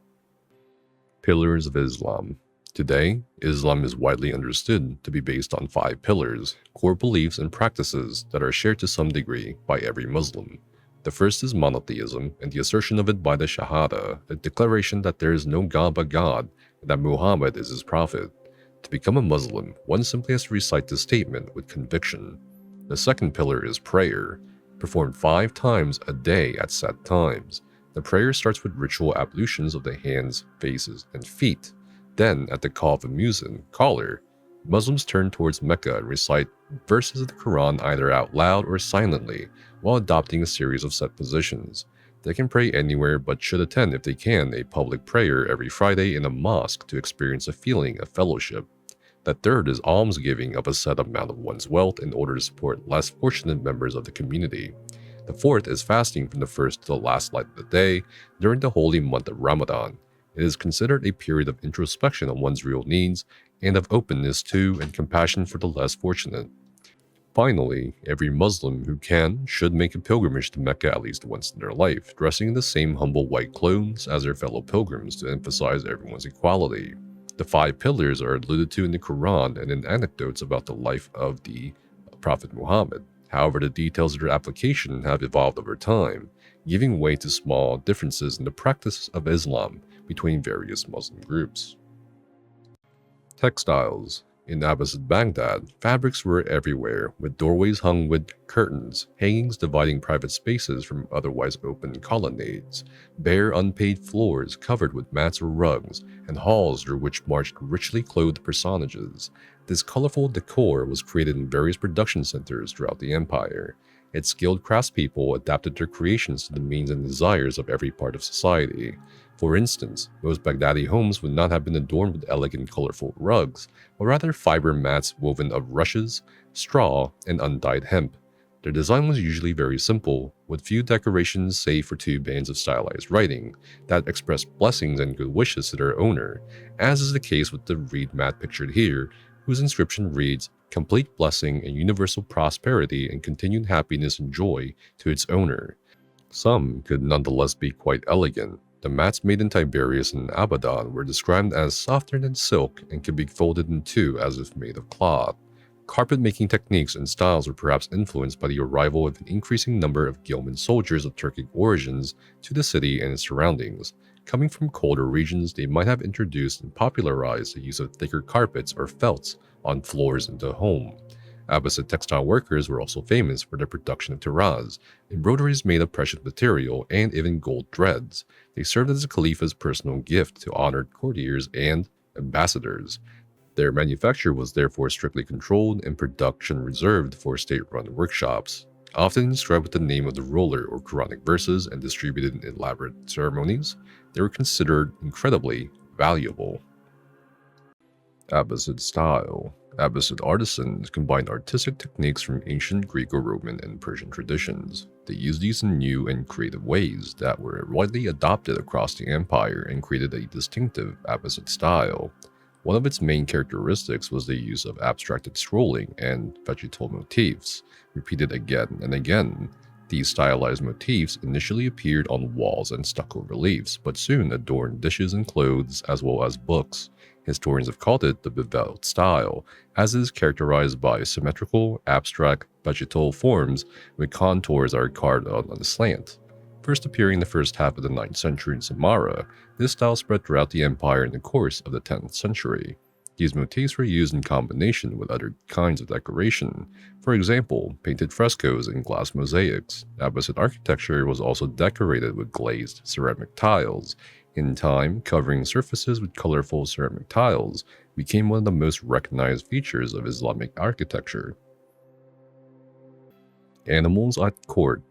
Pillars of Islam. Today, Islam is widely understood to be based on 5 pillars, core beliefs and practices that are shared to some degree by every Muslim. The first is monotheism and the assertion of it by the Shahada, a declaration that there is no God but God and that Muhammad is his prophet. To become a Muslim, one simply has to recite this statement with conviction. The second pillar is prayer, performed 5 times a day at set times. The prayer starts with ritual ablutions of the hands, faces, and feet. Then, at the call of a muezzin, caller, Muslims turn towards Mecca and recite verses of the Quran either out loud or silently, while adopting a series of set positions. They can pray anywhere but should attend, if they can, a public prayer every Friday in a mosque to experience a feeling of fellowship. The third is almsgiving of a set amount of one's wealth in order to support less fortunate members of the community. The fourth is fasting from the first to the last light of the day during the holy month of Ramadan. It is considered a period of introspection on one's real needs and of openness to and compassion for the less fortunate. Finally, every Muslim who can should make a pilgrimage to Mecca at least once in their life, dressing in the same humble white clothes as their fellow pilgrims to emphasize everyone's equality. The 5 pillars are alluded to in the Quran and in anecdotes about the life of the Prophet Muhammad. However, the details of their application have evolved over time, giving way to small differences in the practice of Islam between various Muslim groups. Textiles. In Abbasid Baghdad, fabrics were everywhere, with doorways hung with curtains, hangings dividing private spaces from otherwise open colonnades, bare unpaved floors covered with mats or rugs, and halls through which marched richly clothed personages. This colorful decor was created in various production centers throughout the empire. Its skilled craftspeople adapted their creations to the means and desires of every part of society. For instance, most Baghdadi homes would not have been adorned with elegant, colorful rugs, but rather fiber mats woven of rushes, straw, and undyed hemp. Their design was usually very simple, with few decorations save for 2 bands of stylized writing that expressed blessings and good wishes to their owner, as is the case with the reed mat pictured here, whose inscription reads, "Complete blessing and universal prosperity and continued happiness and joy to its owner." Some could nonetheless be quite elegant. The mats made in Tiberias and Abadan were described as softer than silk and could be folded in 2 as if made of cloth. Carpet-making techniques and styles were perhaps influenced by the arrival of an increasing number of Gilman soldiers of Turkic origins to the city and its surroundings. Coming from colder regions, they might have introduced and popularized the use of thicker carpets or felts on floors in the home. Abbasid textile workers were also famous for their production of tiraz, embroideries made of precious material, and even gold threads. They served as the Khalifa's personal gift to honored courtiers and ambassadors. Their manufacture was therefore strictly controlled and production reserved for state-run workshops. Often inscribed with the name of the ruler or Quranic verses and distributed in elaborate ceremonies, they were considered incredibly valuable. Abbasid style. Abbasid artisans combined artistic techniques from ancient Greco-Roman and Persian traditions. They used these in new and creative ways that were widely adopted across the empire and created a distinctive Abbasid style. One of its main characteristics was the use of abstracted scrolling and vegetal motifs, repeated again and again. These stylized motifs initially appeared on walls and stucco reliefs, but soon adorned dishes and clothes as well as books. Historians have called it the beveled style, as it is characterized by symmetrical, abstract, vegetal forms with contours that are carved out on a slant. First appearing in the first half of the 9th century in Samarra, this style spread throughout the empire in the course of the 10th century. These motifs were used in combination with other kinds of decoration, for example, painted frescoes and glass mosaics. Abbasid architecture was also decorated with glazed ceramic tiles. In time, covering surfaces with colorful ceramic tiles became one of the most recognized features of Islamic architecture. Animals at court.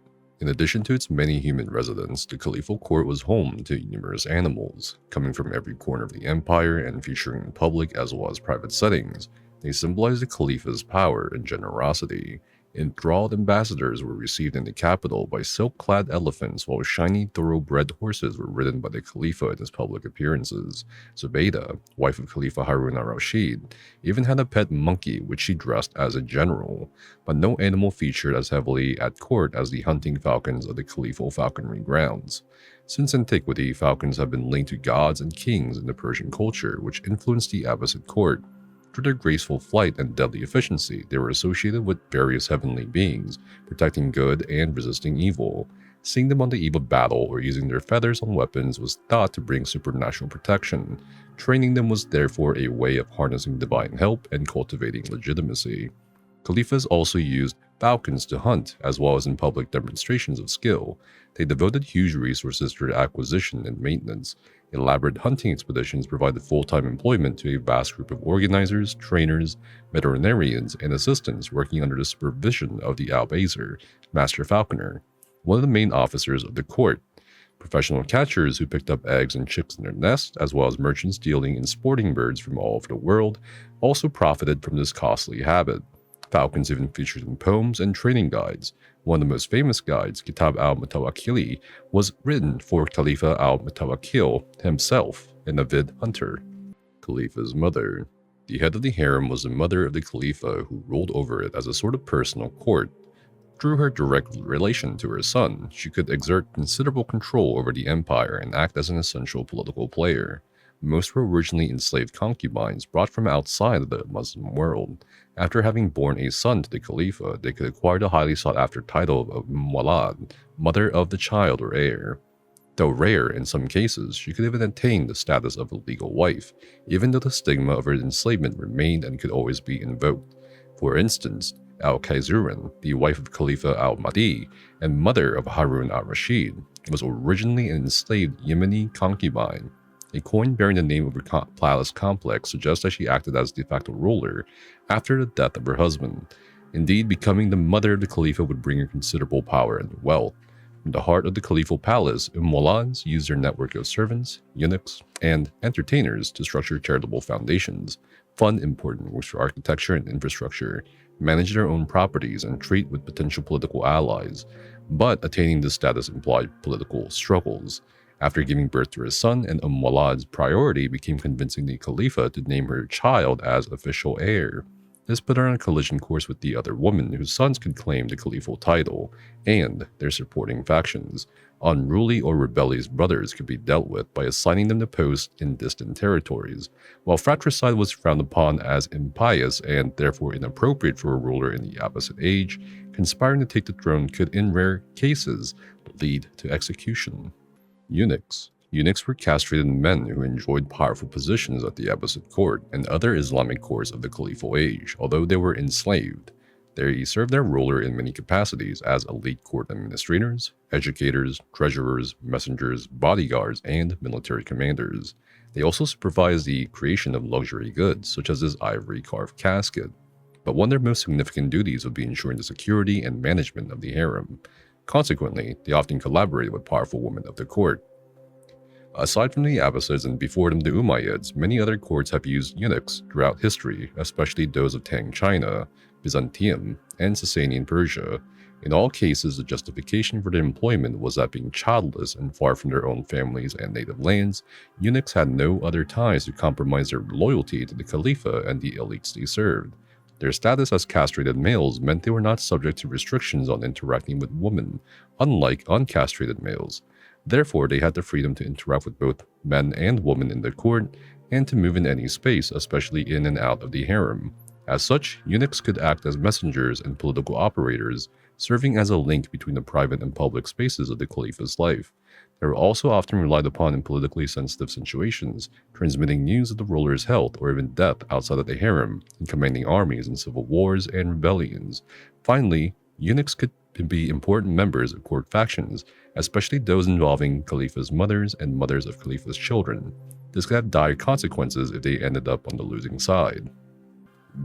In addition to its many human residents, the Caliphal court was home to numerous animals, coming from every corner of the empire and featuring in public as well as private settings. They symbolized the Calipha's power and generosity. Enthralled ambassadors were received in the capital by silk-clad elephants, while shiny thoroughbred horses were ridden by the Khalifa in his public appearances. Zubaydah, wife of Khalifa Harun al-Rashid, even had a pet monkey which she dressed as a general, but no animal featured as heavily at court as the hunting falcons of the Caliphal falconry grounds. Since antiquity, falcons have been linked to gods and kings in the Persian culture, which influenced the Abbasid court. Through their graceful flight and deadly efficiency, they were associated with various heavenly beings, protecting good and resisting evil. Seeing them on the eve of battle or using their feathers on weapons was thought to bring supernatural protection. Training them was therefore a way of harnessing divine help and cultivating legitimacy. Caliphs also used falcons to hunt, as well as in public demonstrations of skill. They devoted huge resources to their acquisition and maintenance. Elaborate hunting expeditions provided full-time employment to a vast group of organizers, trainers, veterinarians, and assistants working under the supervision of the Al-Bazir, Master Falconer, one of the main officers of the court. Professional catchers who picked up eggs and chicks in their nests, as well as merchants dealing in sporting birds from all over the world, also profited from this costly habit. Falcons even featured in poems and training guides. One of the most famous guides, Kitab al-Mutawakkili, was written for Khalifa al-Mutawakkil himself, an avid hunter. Khalifa's mother. The head of the harem was the mother of the Khalifa, who ruled over it as a sort of personal court. Through her direct relation to her son, she could exert considerable control over the empire and act as an essential political player. Most were originally enslaved concubines brought from outside of the Muslim world. After having borne a son to the Khalifa, they could acquire the highly sought-after title of Walad, mother of the child or heir. Though rare in some cases, she could even attain the status of a legal wife, even though the stigma of her enslavement remained and could always be invoked. For instance, Al-Khayzuran, the wife of Khalifa al-Mahdi and mother of Harun al-Rashid, was originally an enslaved Yemeni concubine. A coin bearing the name of her palace complex suggests that she acted as de facto ruler after the death of her husband. Indeed, becoming the mother of the Khalifa would bring her considerable power and wealth. From the heart of the Caliphal palace, Walans used their network of servants, eunuchs, and entertainers to structure charitable foundations, fund important works for architecture and infrastructure, manage their own properties, and treat with potential political allies. But attaining this status implied political struggles. After giving birth to her son, and Walad's priority became convincing the Khalifa to name her child as official heir. This put her on a collision course with the other women whose sons could claim the caliphal title, and their supporting factions. Unruly or rebellious brothers could be dealt with by assigning them to posts in distant territories, while fratricide was frowned upon as impious and therefore inappropriate for a ruler in the Abbasid age. Conspiring to take the throne could, in rare cases, lead to execution. Eunuchs. Eunuchs were castrated men who enjoyed powerful positions at the Abbasid court and other Islamic courts of the caliphal age, although they were enslaved. They served their ruler in many capacities as elite court administrators, educators, treasurers, messengers, bodyguards, and military commanders. They also supervised the creation of luxury goods, such as this ivory carved casket. But one of their most significant duties would be ensuring the security and management of the harem. Consequently, they often collaborated with powerful women of the court. Aside from the Abbasids and before them the Umayyads, many other courts have used eunuchs throughout history, especially those of Tang China, Byzantium, and Sasanian Persia. In all cases, the justification for their employment was that being childless and far from their own families and native lands, eunuchs had no other ties to compromise their loyalty to the Khalifa and the elites they served. Their status as castrated males meant they were not subject to restrictions on interacting with women, unlike uncastrated males. Therefore, they had the freedom to interact with both men and women in the court, and to move in any space, especially in and out of the harem. As such, eunuchs could act as messengers and political operators, serving as a link between the private and public spaces of the Khalifa's life. They were also often relied upon in politically sensitive situations, transmitting news of the ruler's health or even death outside of the harem, and commanding armies in civil wars and rebellions. Finally, eunuchs could be important members of court factions, especially those involving Khalifa's mothers and mothers of Khalifa's children. This could have dire consequences if they ended up on the losing side.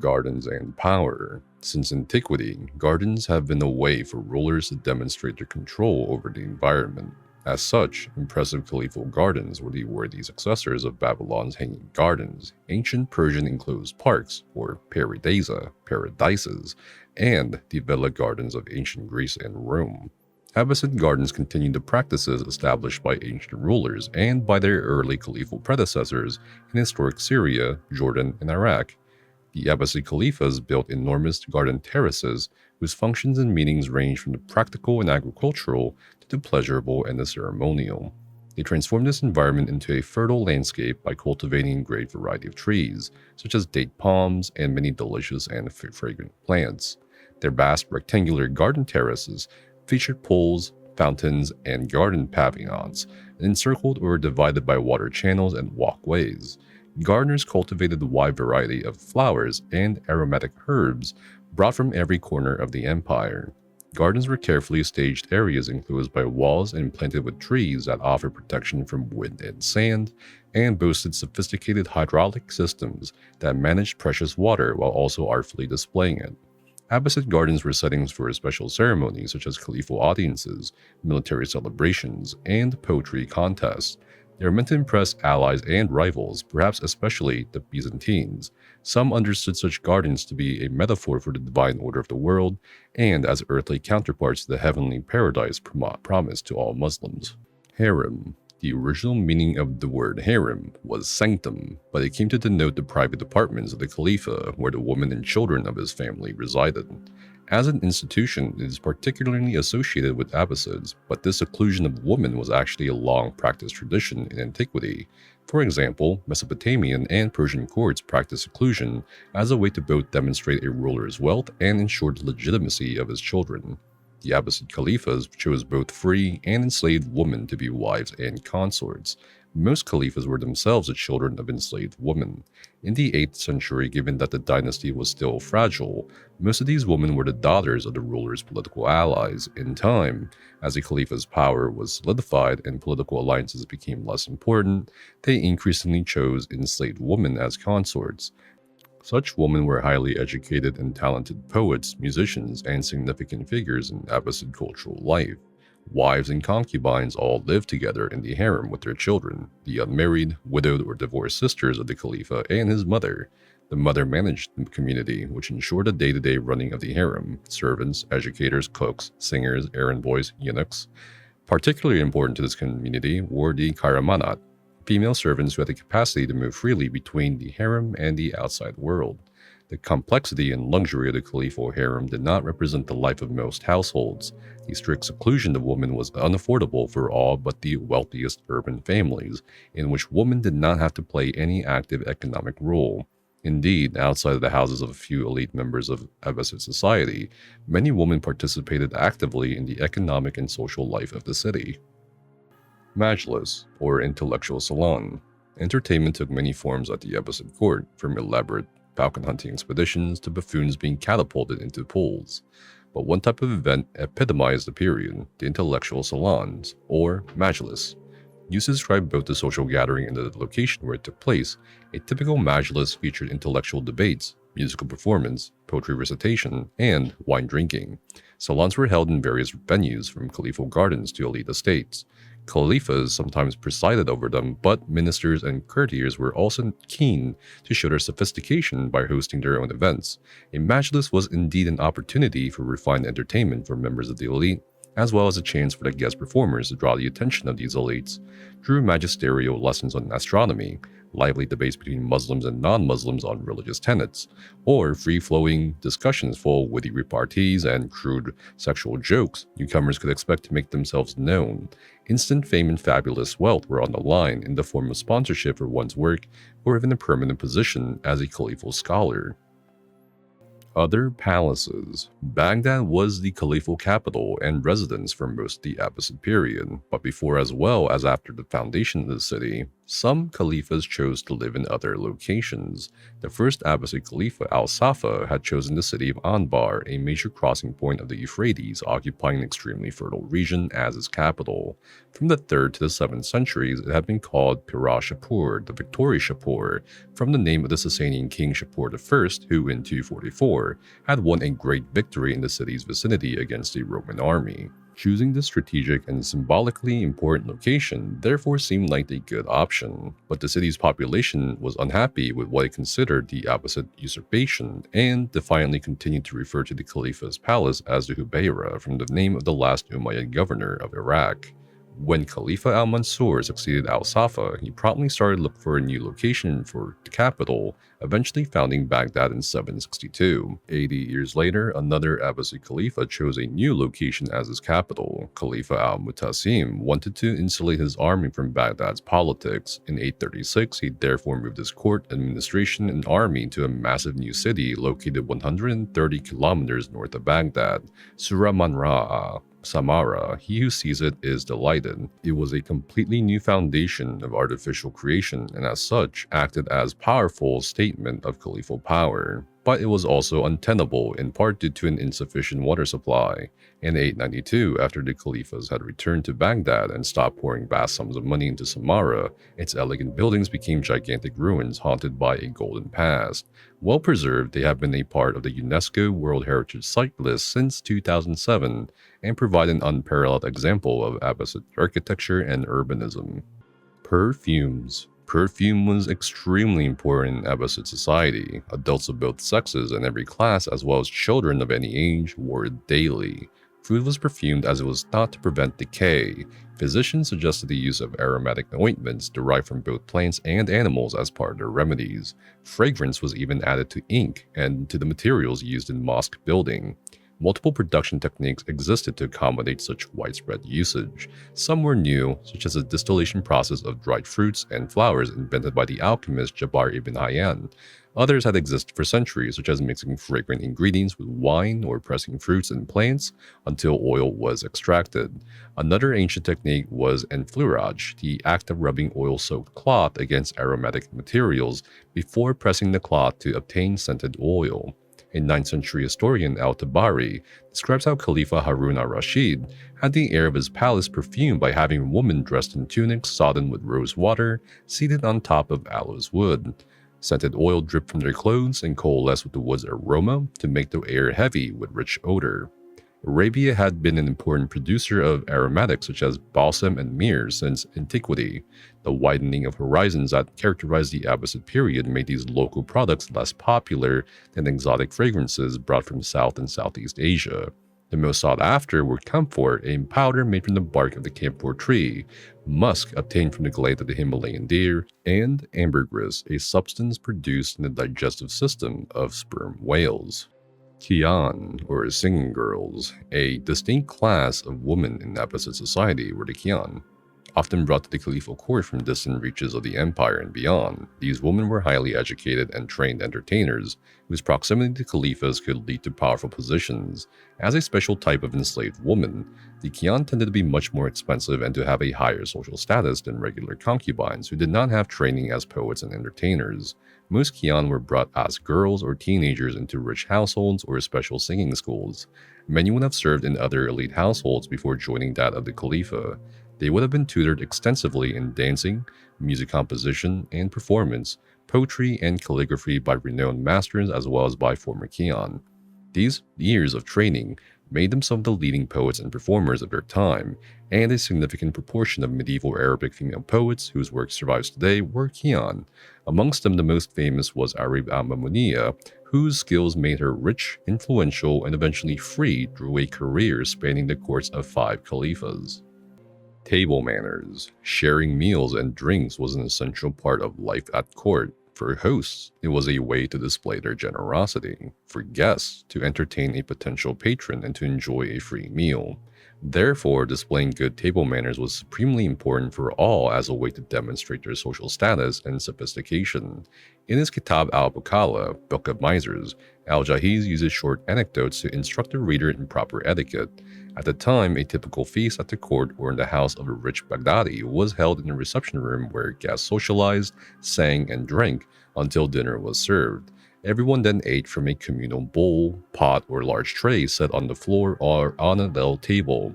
Gardens and power. Since antiquity, gardens have been a way for rulers to demonstrate their control over the environment. As such, impressive caliphal gardens were the worthy successors of Babylon's hanging gardens, ancient Persian enclosed parks, or paradises, and the villa gardens of ancient Greece and Rome. Abbasid gardens continued the practices established by ancient rulers and by their early caliphal predecessors in historic Syria, Jordan, and Iraq. The Abbasid caliphs built enormous garden terraces whose functions and meanings range from the practical and agricultural to the pleasurable and the ceremonial. They transformed this environment into a fertile landscape by cultivating a great variety of trees, such as date palms and many delicious and fragrant plants. Their vast rectangular garden terraces featured pools, fountains, and garden pavilions, encircled or divided by water channels and walkways. Gardeners cultivated a wide variety of flowers and aromatic herbs brought from every corner of the empire. Gardens were carefully staged areas enclosed by walls and planted with trees that offered protection from wind and sand, and boasted sophisticated hydraulic systems that managed precious water while also artfully displaying it. Abbasid gardens were settings for special ceremonies such as caliphal audiences, military celebrations, and poetry contests. They were meant to impress allies and rivals, perhaps especially the Byzantines. Some understood such gardens to be a metaphor for the divine order of the world and as earthly counterparts to the heavenly paradise promised to all Muslims. Harem. The original meaning of the word harem was sanctum, but it came to denote the private apartments of the Khalifa where the women and children of his family resided. As an institution, it is particularly associated with Abbasids, but this seclusion of women was actually a long-practiced tradition in antiquity. For example, Mesopotamian and Persian courts practiced seclusion as a way to both demonstrate a ruler's wealth and ensure the legitimacy of his children. The Abbasid caliphs chose both free and enslaved women to be wives and consorts. Most caliphs were themselves the children of enslaved women. In the 8th century, given that the dynasty was still fragile, most of these women were the daughters of the ruler's political allies. In time, as the caliph's power was solidified and political alliances became less important, they increasingly chose enslaved women as consorts. Such women were highly educated and talented poets, musicians, and significant figures in Abbasid cultural life. Wives and concubines all lived together in the harem with their children, the unmarried, widowed, or divorced sisters of the Khalifa and his mother. The mother managed the community, which ensured the day-to-day running of the harem: servants, educators, cooks, singers, errand boys, eunuchs. Particularly important to this community were the karamanat, female servants who had the capacity to move freely between the harem and the outside world. The complexity and luxury of the caliphal harem did not represent the life of most households. The strict seclusion of women was unaffordable for all but the wealthiest urban families, in which women did not have to play any active economic role. Indeed, outside of the houses of a few elite members of Abbasid society, many women participated actively in the economic and social life of the city. Majlis, or intellectual salon. Entertainment took many forms at the Abbasid court, from elaborate falcon hunting expeditions to buffoons being catapulted into pools. But one type of event epitomized the period: the intellectual salons, or majlis. Used to describe both the social gathering and the location where it took place, a typical majlis featured intellectual debates, musical performance, poetry recitation, and wine drinking. Salons were held in various venues, from caliphal gardens to elite estates. Caliphs sometimes presided over them, but ministers and courtiers were also keen to show their sophistication by hosting their own events. A majlis was indeed an opportunity for refined entertainment for members of the elite, as well as a chance for the guest performers to draw the attention of these elites. Through magisterial lessons on astronomy, lively debates between Muslims and non-Muslims on religious tenets, or free-flowing discussions full of witty repartees and crude sexual jokes, newcomers could expect to make themselves known. Instant fame and fabulous wealth were on the line in the form of sponsorship for one's work, or even a permanent position as a caliphal scholar. Other palaces. Baghdad was the caliphal capital and residence for most of the Abbasid period, but before as well as after the foundation of the city, some caliphs chose to live in other locations. The first Abbasid Caliph, al-Safa, had chosen the city of Anbar, a major crossing point of the Euphrates, occupying an extremely fertile region as its capital. From the 3rd to the 7th centuries, it had been called Pira Shapur, the Victory Shapur, from the name of the Sasanian king Shapur I, who in 244 had won a great victory in the city's vicinity against the Roman army. Choosing this strategic and symbolically important location therefore seemed like a good option, but the city's population was unhappy with what it considered the Abbasid usurpation and defiantly continued to refer to the Caliph's palace as the Hubayra, from the name of the last Umayyad governor of Iraq. When Khalifa al-Mansur succeeded al-Safa, he promptly started looking for a new location for the capital, eventually founding Baghdad in 762. 80 years later, another Abbasid Khalifa chose a new location as his capital. Khalifa al-Mutasim wanted to insulate his army from Baghdad's politics. In 836, he therefore moved his court, administration, and army to a massive new city located 130 kilometers north of Baghdad, Suramanra'a. Samara, he who sees it is delighted. It was a completely new foundation of artificial creation and as such acted as powerful statement of caliphal power. But it was also untenable in part due to an insufficient water supply. In 892, after the caliphs had returned to Baghdad and stopped pouring vast sums of money into Samara, its elegant buildings became gigantic ruins haunted by a golden past. Well preserved, they have been a part of the UNESCO World Heritage Site list since 2007 and provide an unparalleled example of Abbasid architecture and urbanism. Perfumes. Perfume was extremely important in Abbasid society. Adults of both sexes and every class, as well as children of any age, wore it daily. Food was perfumed as it was thought to prevent decay. Physicians suggested the use of aromatic ointments derived from both plants and animals as part of their remedies. Fragrance was even added to ink and to the materials used in mosque building. Multiple production techniques existed to accommodate such widespread usage. Some were new, such as the distillation process of dried fruits and flowers invented by the alchemist Jabbar ibn Hayyan. Others had existed for centuries, such as mixing fragrant ingredients with wine or pressing fruits and plants until oil was extracted. Another ancient technique was enfleurage, the act of rubbing oil-soaked cloth against aromatic materials before pressing the cloth to obtain scented oil. A 9th century historian, al-Tabari, describes how Khalifa Harun al-Rashid had the air of his palace perfumed by having women dressed in tunics sodden with rose water, seated on top of aloes wood. Scented oil dripped from their clothes and coalesced with the wood's aroma to make the air heavy with rich odor. Arabia had been an important producer of aromatics such as balsam and myrrh since antiquity. The widening of horizons that characterized the Abbasid period made these local products less popular than exotic fragrances brought from South and Southeast Asia. The most sought after were camphor, a powder made from the bark of the camphor tree, musk obtained from the gland of the Himalayan deer, and ambergris, a substance produced in the digestive system of sperm whales. Qian, or singing girls, a distinct class of women in Abbasid society were the Qian. Often brought to the caliphal court from distant reaches of the empire and beyond, these women were highly educated and trained entertainers whose proximity to caliphs could lead to powerful positions. As a special type of enslaved woman, the Qian tended to be much more expensive and to have a higher social status than regular concubines who did not have training as poets and entertainers. Most Qian were brought as girls or teenagers into rich households or special singing schools. Many would have served in other elite households before joining that of the Khalifa. They would have been tutored extensively in dancing, music composition and performance, poetry and calligraphy by renowned masters as well as by former Qian. These years of training made them some of the leading poets and performers of their time, and a significant proportion of medieval Arabic female poets whose work survives today were Qian. Amongst them, the most famous was Arib al-Mamunia, whose skills made her rich, influential, and eventually free through a career spanning the courts of 5 caliphs. Table manners. Sharing meals and drinks was an essential part of life at court. For hosts, it was a way to display their generosity. For guests, to entertain a potential patron and to enjoy a free meal. Therefore, displaying good table manners was supremely important for all as a way to demonstrate their social status and sophistication. In his Kitab al-Bukala, Book of Misers, Al-Jahiz uses short anecdotes to instruct the reader in proper etiquette. At the time, a typical feast at the court or in the house of a rich Baghdadi was held in a reception room where guests socialized, sang, and drank until dinner was served. Everyone then ate from a communal bowl, pot, or large tray set on the floor or on a little table.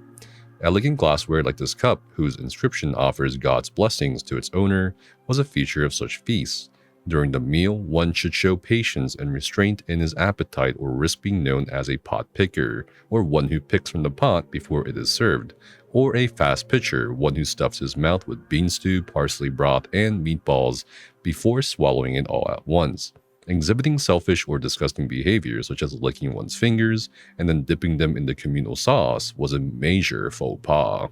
Elegant glassware like this cup, whose inscription offers God's blessings to its owner, was a feature of such feasts. During the meal, one should show patience and restraint in his appetite or risk being known as a pot picker, or one who picks from the pot before it is served, or a fast pitcher, one who stuffs his mouth with bean stew, parsley broth, and meatballs before swallowing it all at once. Exhibiting selfish or disgusting behavior such as licking one's fingers and then dipping them in the communal sauce was a major faux pas.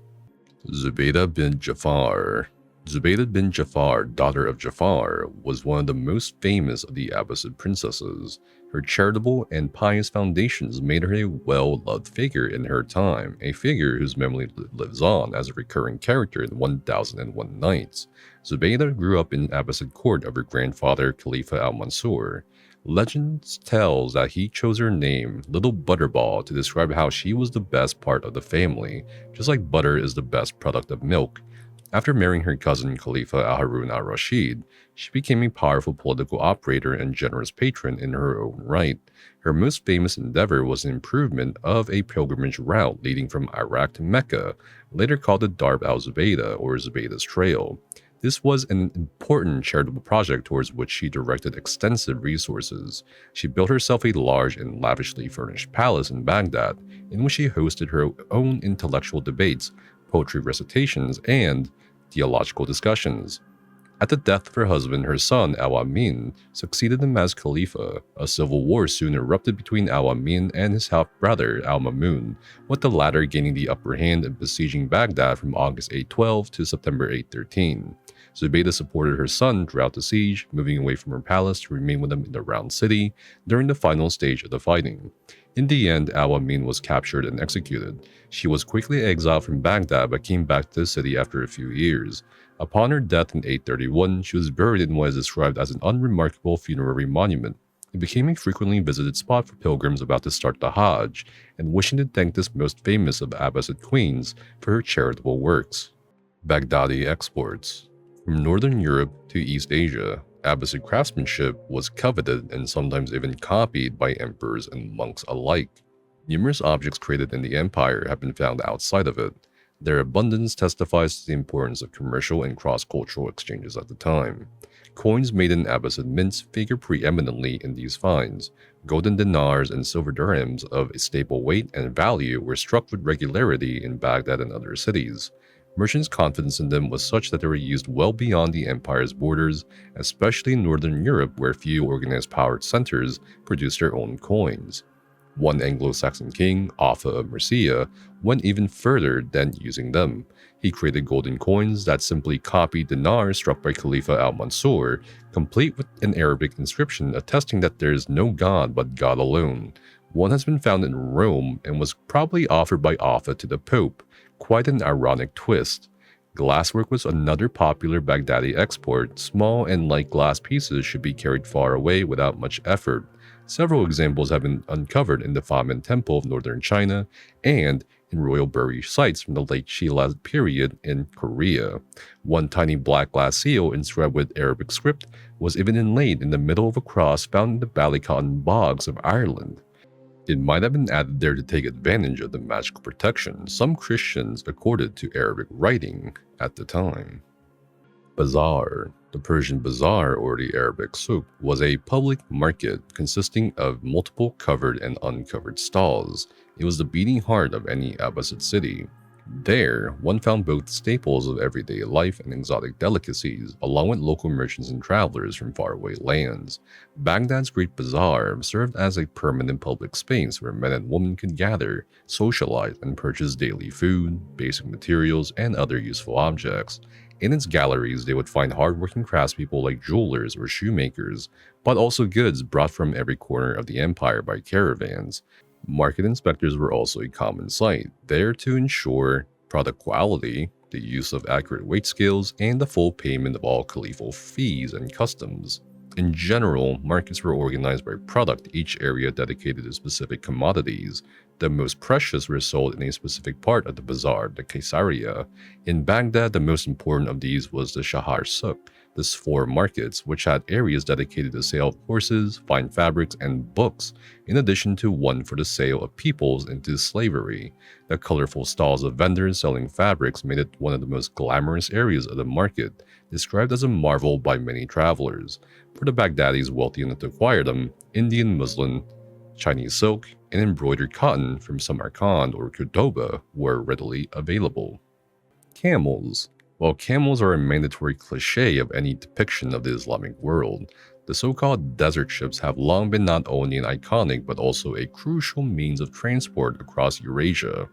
Zubaydah bin Jafar. Zubaydah bin Jafar, daughter of Jafar, was one of the most famous of the Abbasid princesses. Her charitable and pious foundations made her a well-loved figure in her time, a figure whose memory lives on as a recurring character in 1001 Nights. Zubaydah grew up in Abbasid court of her grandfather Khalifa al-Mansur. Legend tells that he chose her name, Little Butterball, to describe how she was the best part of the family, just like butter is the best product of milk. After marrying her cousin Khalifa al-Harun al-Rashid, she became a powerful political operator and generous patron in her own right. Her most famous endeavor was the improvement of a pilgrimage route leading from Iraq to Mecca, later called the Darb al-Zubaydah or Zubaydah's Trail. This was an important charitable project towards which she directed extensive resources. She built herself a large and lavishly furnished palace in Baghdad, in which she hosted her own intellectual debates, poetry recitations, and theological discussions. At the death of her husband, her son Al-Amin succeeded him as Khalifa. A civil war soon erupted between Al-Amin and his half-brother Al-Mamun, with the latter gaining the upper hand and besieging Baghdad from August 812 to September 813. Zubaydah supported her son throughout the siege, moving away from her palace to remain with him in the Round City during the final stage of the fighting. In the end, Al-Amin was captured and executed. She was quickly exiled from Baghdad but came back to the city after a few years. Upon her death in 831, she was buried in what is described as an unremarkable funerary monument. It became a frequently visited spot for pilgrims about to start the Hajj and wishing to thank this most famous of Abbasid queens for her charitable works. Baghdadi exports. From Northern Europe to East Asia, Abbasid craftsmanship was coveted and sometimes even copied by emperors and monks alike. Numerous objects created in the empire have been found outside of it. Their abundance testifies to the importance of commercial and cross-cultural exchanges at the time. Coins made in Abbasid mints figure preeminently in these finds. Golden dinars and silver dirhams of a stable weight and value were struck with regularity in Baghdad and other cities. Merchants' confidence in them was such that they were used well beyond the empire's borders, especially in Northern Europe where few organized power centers produced their own coins. One Anglo-Saxon king, Offa of Mercia, went even further than using them. He created golden coins that simply copied dinars struck by Khalifa al-Mansur, complete with an Arabic inscription attesting that there is no god but God alone. One has been found in Rome and was probably offered by Offa to the Pope. Quite an ironic twist. Glasswork was another popular Baghdadi export. Small and light glass pieces should be carried far away without much effort. Several examples have been uncovered in the Famen Temple of northern China and in royal burial sites from the late Shilla period in Korea. One tiny black glass seal inscribed with Arabic script was even inlaid in the middle of a cross found in the Ballycotton bogs of Ireland. It might have been added there to take advantage of the magical protection some Christians accorded to Arabic writing at the time. Bazaar. The Persian bazaar, or the Arabic souk, was a public market consisting of multiple covered and uncovered stalls. It was the beating heart of any Abbasid city. There, one found both staples of everyday life and exotic delicacies, along with local merchants and travelers from faraway lands. Baghdad's Great Bazaar served as a permanent public space where men and women could gather, socialize, and purchase daily food, basic materials, and other useful objects. In its galleries, they would find hardworking craftspeople like jewelers or shoemakers, but also goods brought from every corner of the empire by caravans. Market inspectors were also a common sight, there to ensure product quality, the use of accurate weight scales, and the full payment of all caliphal fees and customs. In general, markets were organized by product, each area dedicated to specific commodities. The most precious were sold in a specific part of the bazaar, the Caesarea. In Baghdad, the most important of these was the Shahar Suk, the four markets, which had areas dedicated to the sale of horses, fine fabrics, and books, in addition to one for the sale of peoples into slavery. The colorful stalls of vendors selling fabrics made it one of the most glamorous areas of the market, described as a marvel by many travelers. For the Baghdadis wealthy enough to acquire them, Indian muslin, Chinese silk, and embroidered cotton from Samarkand or Cordoba were readily available. Camels. While camels are a mandatory cliché of any depiction of the Islamic world, the so-called desert ships have long been not only an iconic but also a crucial means of transport across Eurasia.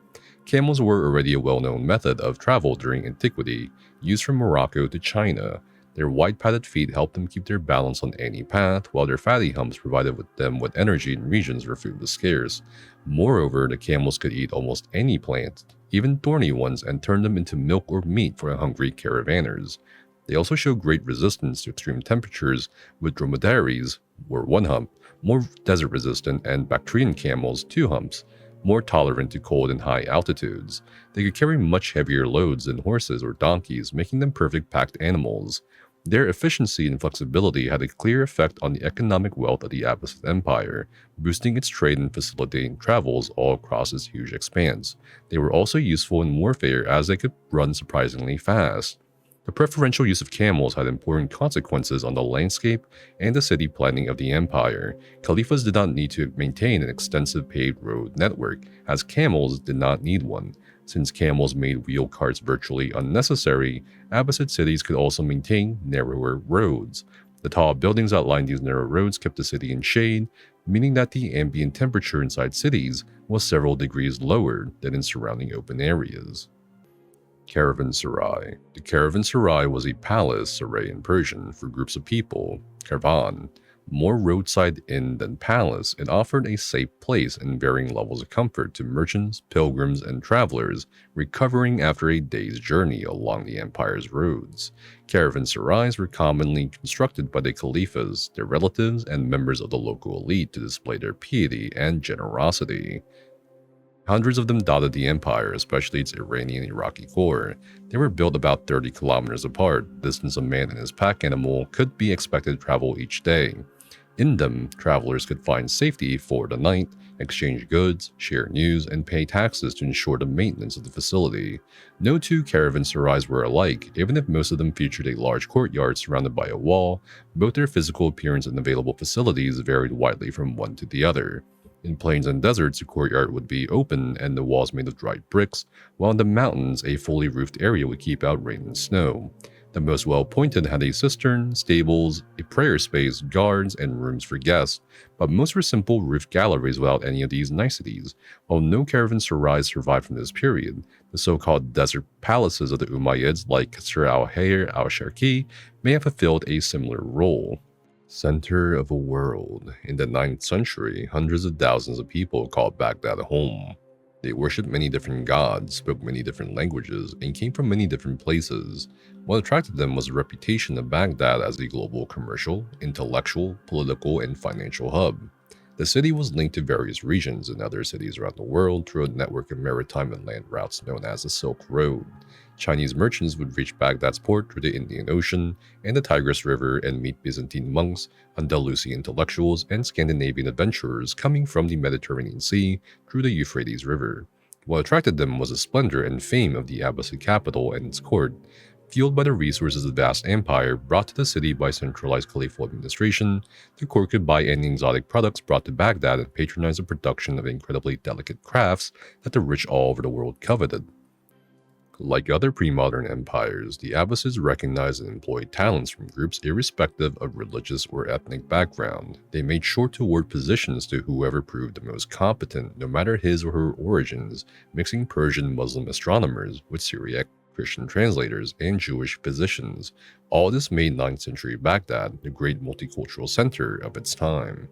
Camels were already a well-known method of travel during antiquity, used from Morocco to China. Their wide padded feet helped them keep their balance on any path, while their fatty humps provided them with energy in regions where food was scarce. Moreover, the camels could eat almost any plant, even thorny ones, and turn them into milk or meat for hungry caravanners. They also show great resistance to extreme temperatures, with dromedaries, or one hump, more desert resistant, and Bactrian camels, two humps, more tolerant to cold and high altitudes. They could carry much heavier loads than horses or donkeys, making them perfect packed animals. Their efficiency and flexibility had a clear effect on the economic wealth of the Abbasid Empire, boosting its trade and facilitating travels all across its huge expanse. They were also useful in warfare as they could run surprisingly fast. The preferential use of camels had important consequences on the landscape and the city planning of the empire. Caliphs did not need to maintain an extensive paved road network, as camels did not need one. Since camels made wheel carts virtually unnecessary, Abbasid cities could also maintain narrower roads. The tall buildings that lined these narrow roads kept the city in shade, meaning that the ambient temperature inside cities was several degrees lower than in surrounding open areas. Caravanserai. The caravanserai was a palace, saray in Persian, for groups of people, caravan. More roadside inn than palace, it offered a safe place and varying levels of comfort to merchants, pilgrims, and travelers recovering after a day's journey along the empire's roads. Caravanserais were commonly constructed by the caliphs, their relatives, and members of the local elite to display their piety and generosity. Hundreds of them dotted the empire, especially its Iranian and Iraqi core. They were built about 30 kilometers apart, the distance a man and his pack animal could be expected to travel each day. In them, travelers could find safety for the night, exchange goods, share news, and pay taxes to ensure the maintenance of the facility. No two caravanserais were alike, even if most of them featured a large courtyard surrounded by a wall. Both their physical appearance and available facilities varied widely from one to the other. In plains and deserts, the courtyard would be open and the walls made of dried bricks, while in the mountains, a fully roofed area would keep out rain and snow. The most well-appointed had a cistern, stables, a prayer space, guards, and rooms for guests, but most were simple roofed galleries without any of these niceties. While no caravanserais survived from this period, the so-called desert palaces of the Umayyads like Qasr al-Hayr al-Sharqi may have fulfilled a similar role. Center of a world. In the 9th century, hundreds of thousands of people called Baghdad home. They worshipped many different gods, spoke many different languages, and came from many different places. What attracted them was the reputation of Baghdad as a global commercial, intellectual, political, and financial hub. The city was linked to various regions and other cities around the world through a network of maritime and land routes known as the Silk Road. Chinese merchants would reach Baghdad's port through the Indian Ocean and the Tigris River and meet Byzantine monks, Andalusi intellectuals, and Scandinavian adventurers coming from the Mediterranean Sea through the Euphrates River. What attracted them was the splendor and fame of the Abbasid capital and its court. Fueled by the resources of the vast empire brought to the city by centralized caliphal administration, the court could buy any exotic products brought to Baghdad and patronize the production of incredibly delicate crafts that the rich all over the world coveted. Like other pre-modern empires, the Abbasids recognized and employed talents from groups irrespective of religious or ethnic background. They made sure to award positions to whoever proved the most competent, no matter his or her origins, mixing Persian Muslim astronomers with Syriac Christian translators and Jewish physicians. All this made 9th century Baghdad the great multicultural center of its time.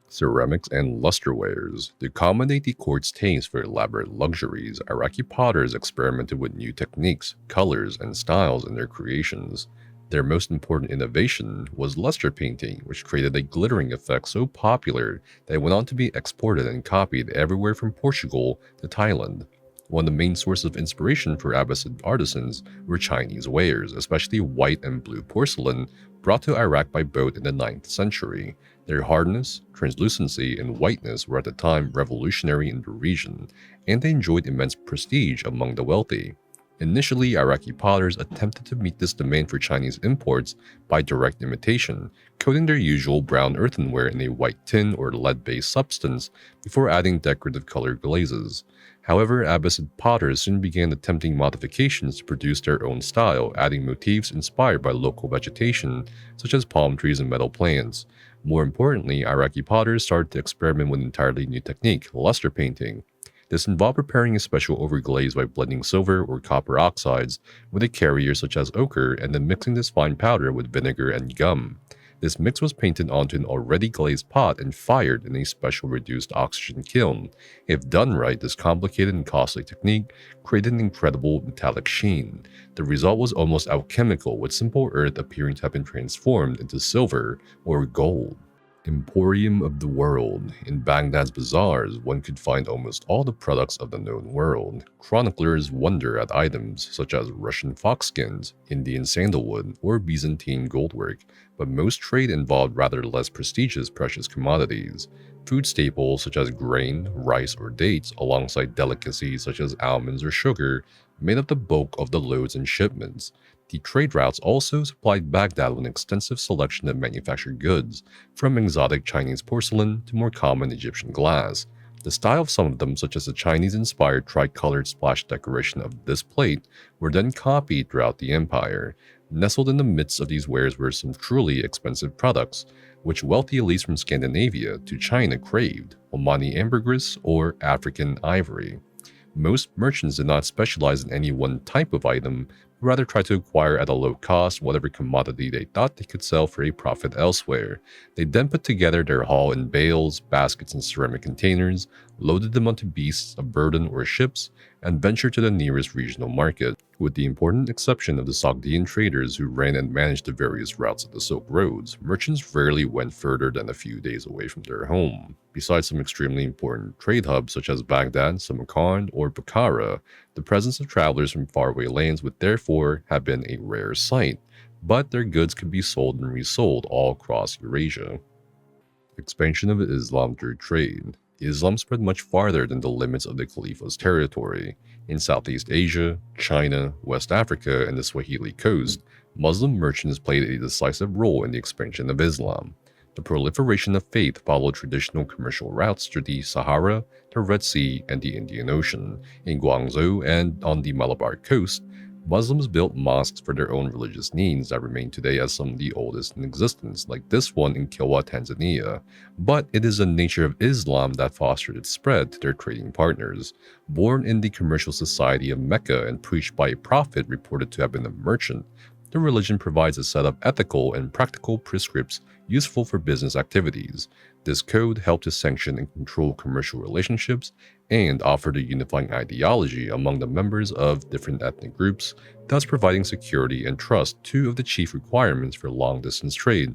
Ceramics and lusterwares. To accommodate the court's taste for elaborate luxuries, Iraqi potters experimented with new techniques, colors, and styles in their creations. Their most important innovation was luster painting, which created a glittering effect so popular that it went on to be exported and copied everywhere from Portugal to Thailand. One of the main sources of inspiration for Abbasid artisans were Chinese wares, especially white and blue porcelain brought to Iraq by boat in the 9th century. Their hardness, translucency, and whiteness were at the time revolutionary in the region, and they enjoyed immense prestige among the wealthy. Initially, Iraqi potters attempted to meet this demand for Chinese imports by direct imitation, coating their usual brown earthenware in a white tin or lead-based substance before adding decorative colored glazes. However, Abbasid potters soon began attempting modifications to produce their own style, adding motifs inspired by local vegetation, such as palm trees and metal plants. More importantly, Iraqi potters started to experiment with an entirely new technique, luster painting. This involved preparing a special overglaze by blending silver or copper oxides with a carrier such as ochre and then mixing this fine powder with vinegar and gum. This mix was painted onto an already glazed pot and fired in a special reduced oxygen kiln. If done right, this complicated and costly technique created an incredible metallic sheen. The result was almost alchemical, with simple earth appearing to have been transformed into silver or gold. Emporium of the World. In Baghdad's bazaars, one could find almost all the products of the known world. Chroniclers wonder at items such as Russian foxskins, Indian sandalwood, or Byzantine goldwork, but most trade involved rather less prestigious precious commodities. Food staples such as grain, rice, or dates, alongside delicacies such as almonds or sugar, made up the bulk of the loads and shipments. The trade routes also supplied Baghdad with an extensive selection of manufactured goods, from exotic Chinese porcelain to more common Egyptian glass. The style of some of them, such as the Chinese-inspired tricolored splash decoration of this plate, were then copied throughout the empire. Nestled in the midst of these wares were some truly expensive products, which wealthy elites from Scandinavia to China craved, Omani ambergris or African ivory. Most merchants did not specialize in any one type of item, but rather tried to acquire at a low cost whatever commodity they thought they could sell for a profit elsewhere. They then put together their haul in bales, baskets, and ceramic containers, loaded them onto beasts of burden or ships, and ventured to the nearest regional market. With the important exception of the Sogdian traders who ran and managed the various routes of the Silk Roads, merchants rarely went further than a few days away from their home. Besides some extremely important trade hubs such as Baghdad, Samarkand, or Bukhara, the presence of travelers from faraway lands would therefore have been a rare sight, but their goods could be sold and resold all across Eurasia. Expansion of Islam through trade. Islam spread much farther than the limits of the Caliph's territory. In Southeast Asia, China, West Africa, and the Swahili coast, Muslim merchants played a decisive role in the expansion of Islam. The proliferation of faith followed traditional commercial routes through the Sahara, the Red Sea, and the Indian Ocean. In Guangzhou and on the Malabar coast, Muslims built mosques for their own religious needs that remain today as some of the oldest in existence, like this one in Kilwa, Tanzania. But it is the nature of Islam that fostered its spread to their trading partners. Born in the commercial society of Mecca and preached by a prophet reported to have been a merchant, the religion provides a set of ethical and practical prescripts useful for business activities. This code helped to sanction and control commercial relationships and offered a unifying ideology among the members of different ethnic groups, thus providing security and trust, two of the chief requirements for long-distance trade.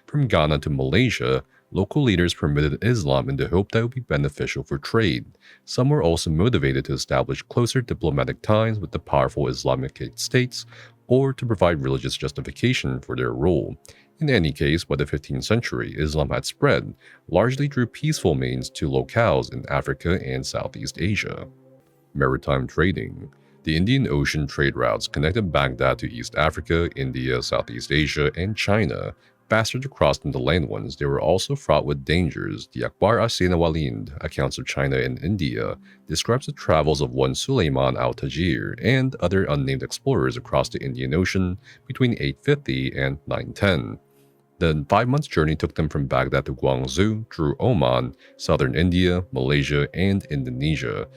From Ghana to Malaysia, local leaders permitted Islam in the hope that it would be beneficial for trade. Some were also motivated to establish closer diplomatic ties with the powerful Islamic states or to provide religious justification for their rule. In any case, by the 15th century, Islam had spread, largely through peaceful means to locales in Africa and Southeast Asia. Maritime trading. The Indian Ocean trade routes connected Baghdad to East Africa, India, Southeast Asia, and China. Faster to cross than the land ones, they were also fraught with dangers. The ApoAlaia accounts of China and India describes the travels of one Suleiman al-Tajir and other unnamed explorers across the Indian Ocean between 850 and 910. The 5-month journey took them from Baghdad to Guangzhou through Oman, southern India, Malaysia, and Indonesia.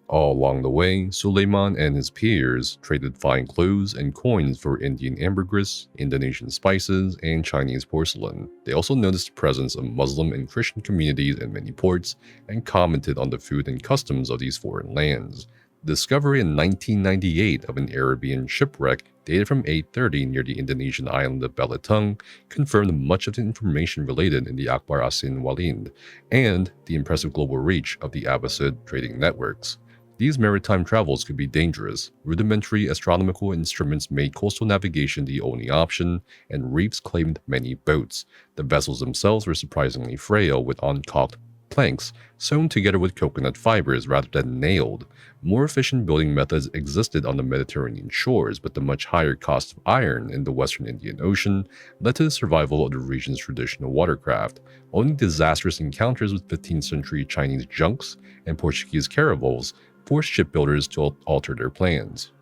All along the way, Suleiman and his peers traded fine clothes and coins for Indian ambergris, Indonesian spices, and Chinese porcelain. They also noticed the presence of Muslim and Christian communities in many ports and commented on the food and customs of these foreign lands. The discovery in 1998 of an Arabian shipwreck dated from 830 near the Indonesian island of Belitung confirmed much of the information related in the ApoAlaia and the impressive global reach of the Abbasid trading networks. These maritime travels could be dangerous. Rudimentary astronomical instruments made coastal navigation the only option, and reefs claimed many boats. The vessels themselves were surprisingly frail, with uncaulked planks sewn together with coconut fibers rather than nailed. More efficient building methods existed on the Mediterranean shores, but the much higher cost of iron in the western Indian Ocean led to the survival of the region's traditional watercraft. Only disastrous encounters with 15th century Chinese junks and Portuguese caravels forced shipbuilders to alter their plans.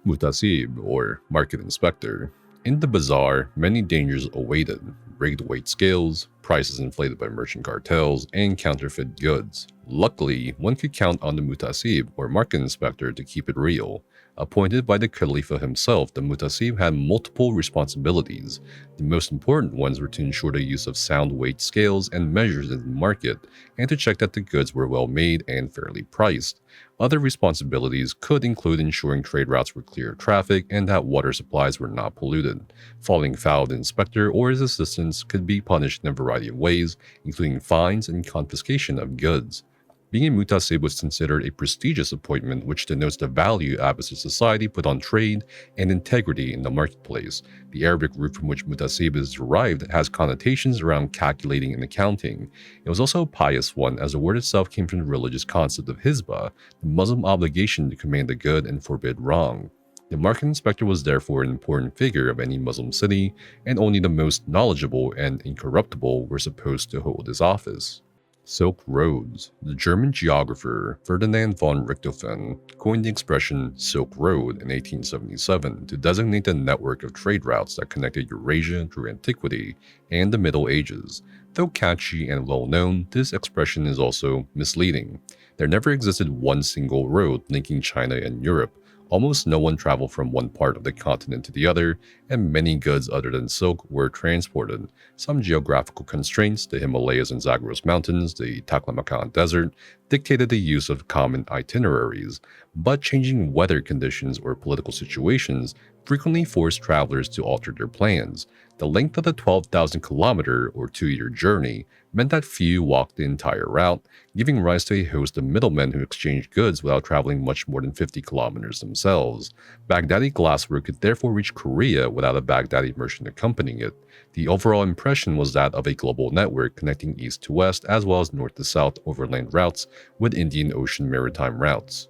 Mutasib, or market inspector. In the bazaar, many dangers awaited: rigged weight scales, prices inflated by merchant cartels, and counterfeit goods. Luckily, one could count on the Mutasib, or market inspector, to keep it real. Appointed by the Khalifa himself, the Mutasib had multiple responsibilities. The most important ones were to ensure the use of sound weight scales and measures in the market, and to check that the goods were well made and fairly priced. Other responsibilities could include ensuring trade routes were clear of traffic and that water supplies were not polluted. Falling foul of the inspector or his assistants could be punished in a variety of ways, including fines and confiscation of goods. Being a mutasib was considered a prestigious appointment, which denotes the value Abbasid society put on trade and integrity in the marketplace. The Arabic root from which mutasib is derived has connotations around calculating and accounting. It was also a pious one, as the word itself came from the religious concept of hizbah, the Muslim obligation to command the good and forbid wrong. The market inspector was therefore an important figure of any Muslim city, and only the most knowledgeable and incorruptible were supposed to hold this office. Silk Roads. The German geographer Ferdinand von Richthofen coined the expression Silk Road in 1877 to designate the network of trade routes that connected Eurasia through antiquity and the Middle Ages. Though catchy and well known, this expression is also misleading. There never existed one single road linking China and Europe. Almost no one traveled from one part of the continent to the other, and many goods other than silk were transported. Some geographical constraints, the Himalayas and Zagros Mountains, the Taklamakan Desert, dictated the use of common itineraries, but changing weather conditions or political situations frequently forced travelers to alter their plans. The length of the 12,000-kilometer or 2-year journey meant that few walked the entire route, giving rise to a host of middlemen who exchanged goods without traveling much more than 50 kilometers themselves. Baghdadi glassware could therefore reach Korea without a Baghdadi merchant accompanying it. The overall impression was that of a global network connecting east to west as well as north to south overland routes with Indian Ocean maritime routes.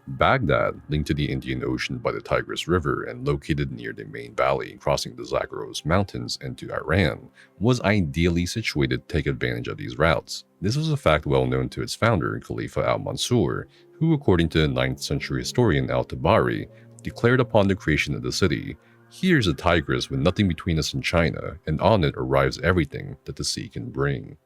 Baghdad, linked to the Indian Ocean by the Tigris River and located near the main valley crossing the Zagros Mountains into Iran, was ideally situated to take advantage of these routes. This was a fact well known to its founder, Khalifa al-Mansur, who, according to the 9th century historian al-Tabari, declared upon the creation of the city, "Here's a tigress with nothing between us and China, and on it arrives everything that the sea can bring."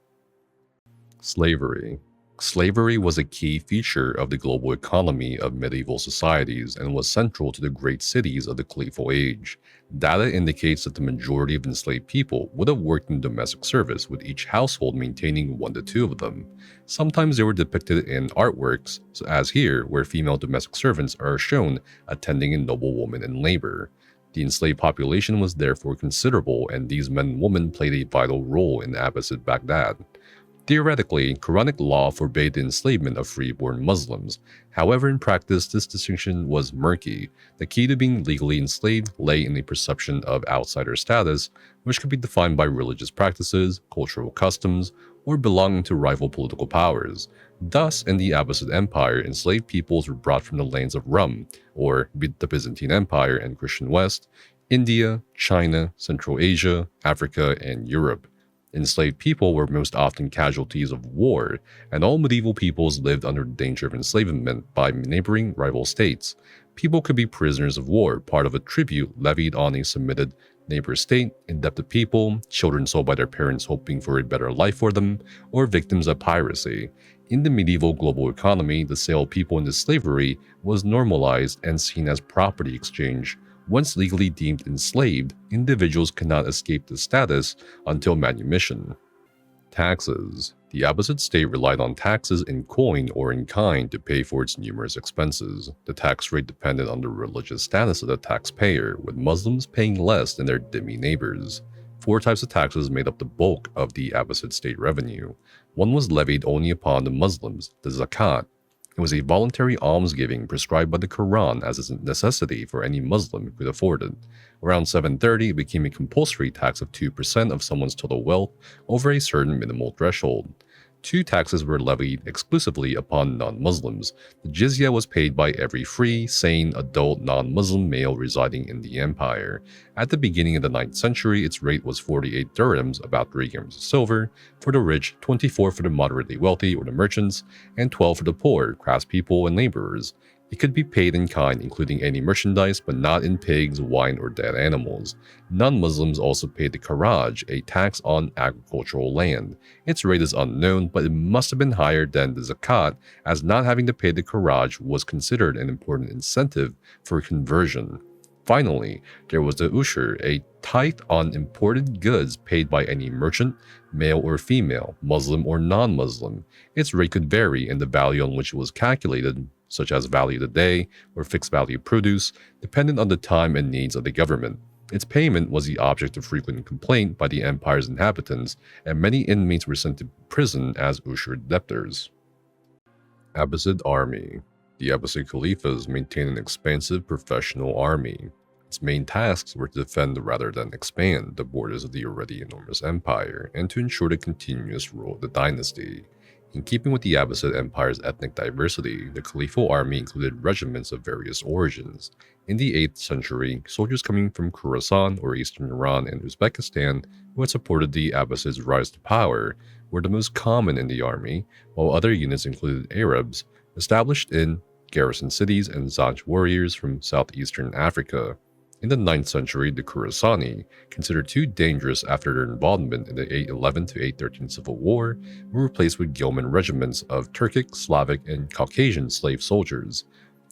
Slavery. Slavery was a key feature of the global economy of medieval societies and was central to the great cities of the Caliphal Age. Data indicates that the majority of enslaved people would have worked in domestic service, with each household maintaining 1 to 2 of them. Sometimes they were depicted in artworks, as here, where female domestic servants are shown attending a noble woman in labor. The enslaved population was therefore considerable, and these men and women played a vital role in Abbasid Baghdad. Theoretically, Quranic law forbade the enslavement of freeborn Muslims. However, in practice, this distinction was murky. The key to being legally enslaved lay in the perception of outsider status, which could be defined by religious practices, cultural customs, or belonging to rival political powers. Thus, in the Abbasid Empire, enslaved peoples were brought from the lands of Rum, or the Byzantine Empire and Christian West, India, China, Central Asia, Africa, and Europe. Enslaved people were most often casualties of war, and all medieval peoples lived under the danger of enslavement by neighboring rival states. People could be prisoners of war, part of a tribute levied on a submitted neighbor state, indebted people, children sold by their parents hoping for a better life for them, or victims of piracy. In the medieval global economy, the sale of people into slavery was normalized and seen as property exchange. Once legally deemed enslaved, individuals cannot escape this status until manumission. Taxes. The Abbasid state relied on taxes in coin or in kind to pay for its numerous expenses. The tax rate depended on the religious status of the taxpayer, with Muslims paying less than their dhimmi neighbors. 4 types of taxes made up the bulk of the Abbasid state revenue. One was levied only upon the Muslims, the zakat. It was a voluntary almsgiving prescribed by the Quran as a necessity for any Muslim who could afford it. Around 730, it became a compulsory tax of 2% of someone's total wealth over a certain minimal threshold. 2 taxes were levied exclusively upon non-Muslims. The jizya was paid by every free, sane, adult non-Muslim male residing in the empire. At the beginning of the 9th century, its rate was 48 dirhams, about 3 grams of silver, for the rich, 24 for the moderately wealthy or the merchants, and 12 for the poor, craftspeople, and laborers. It could be paid in kind, including any merchandise, but not in pigs, wine, or dead animals. Non-Muslims also paid the kharaj, a tax on agricultural land. Its rate is unknown, but it must have been higher than the zakat, as not having to pay the kharaj was considered an important incentive for conversion. Finally, there was the ushur, a tithe on imported goods paid by any merchant, male or female, Muslim or non-Muslim. Its rate could vary, and the value on which it was calculated, such as value of the day or fixed value produce, depended on the time and needs of the government. Its payment was the object of frequent complaint by the empire's inhabitants, and many inmates were sent to prison as ushur debtors. Abbasid Army. The Abbasid Caliphs maintained an expansive professional army. Its main tasks were to defend rather than expand the borders of the already enormous empire, and to ensure the continuous rule of the dynasty. In keeping with the Abbasid Empire's ethnic diversity, the Caliphal army included regiments of various origins. In the 8th century, soldiers coming from Khorasan or eastern Iran and Uzbekistan, who had supported the Abbasids' rise to power, were the most common in the army, while other units included Arabs, established in garrison cities, and Zanj warriors from southeastern Africa. In the 9th century, the Khorasani, considered too dangerous after their involvement in the 811 to 813 Civil War, were replaced with Ghilman regiments of Turkic, Slavic, and Caucasian slave soldiers.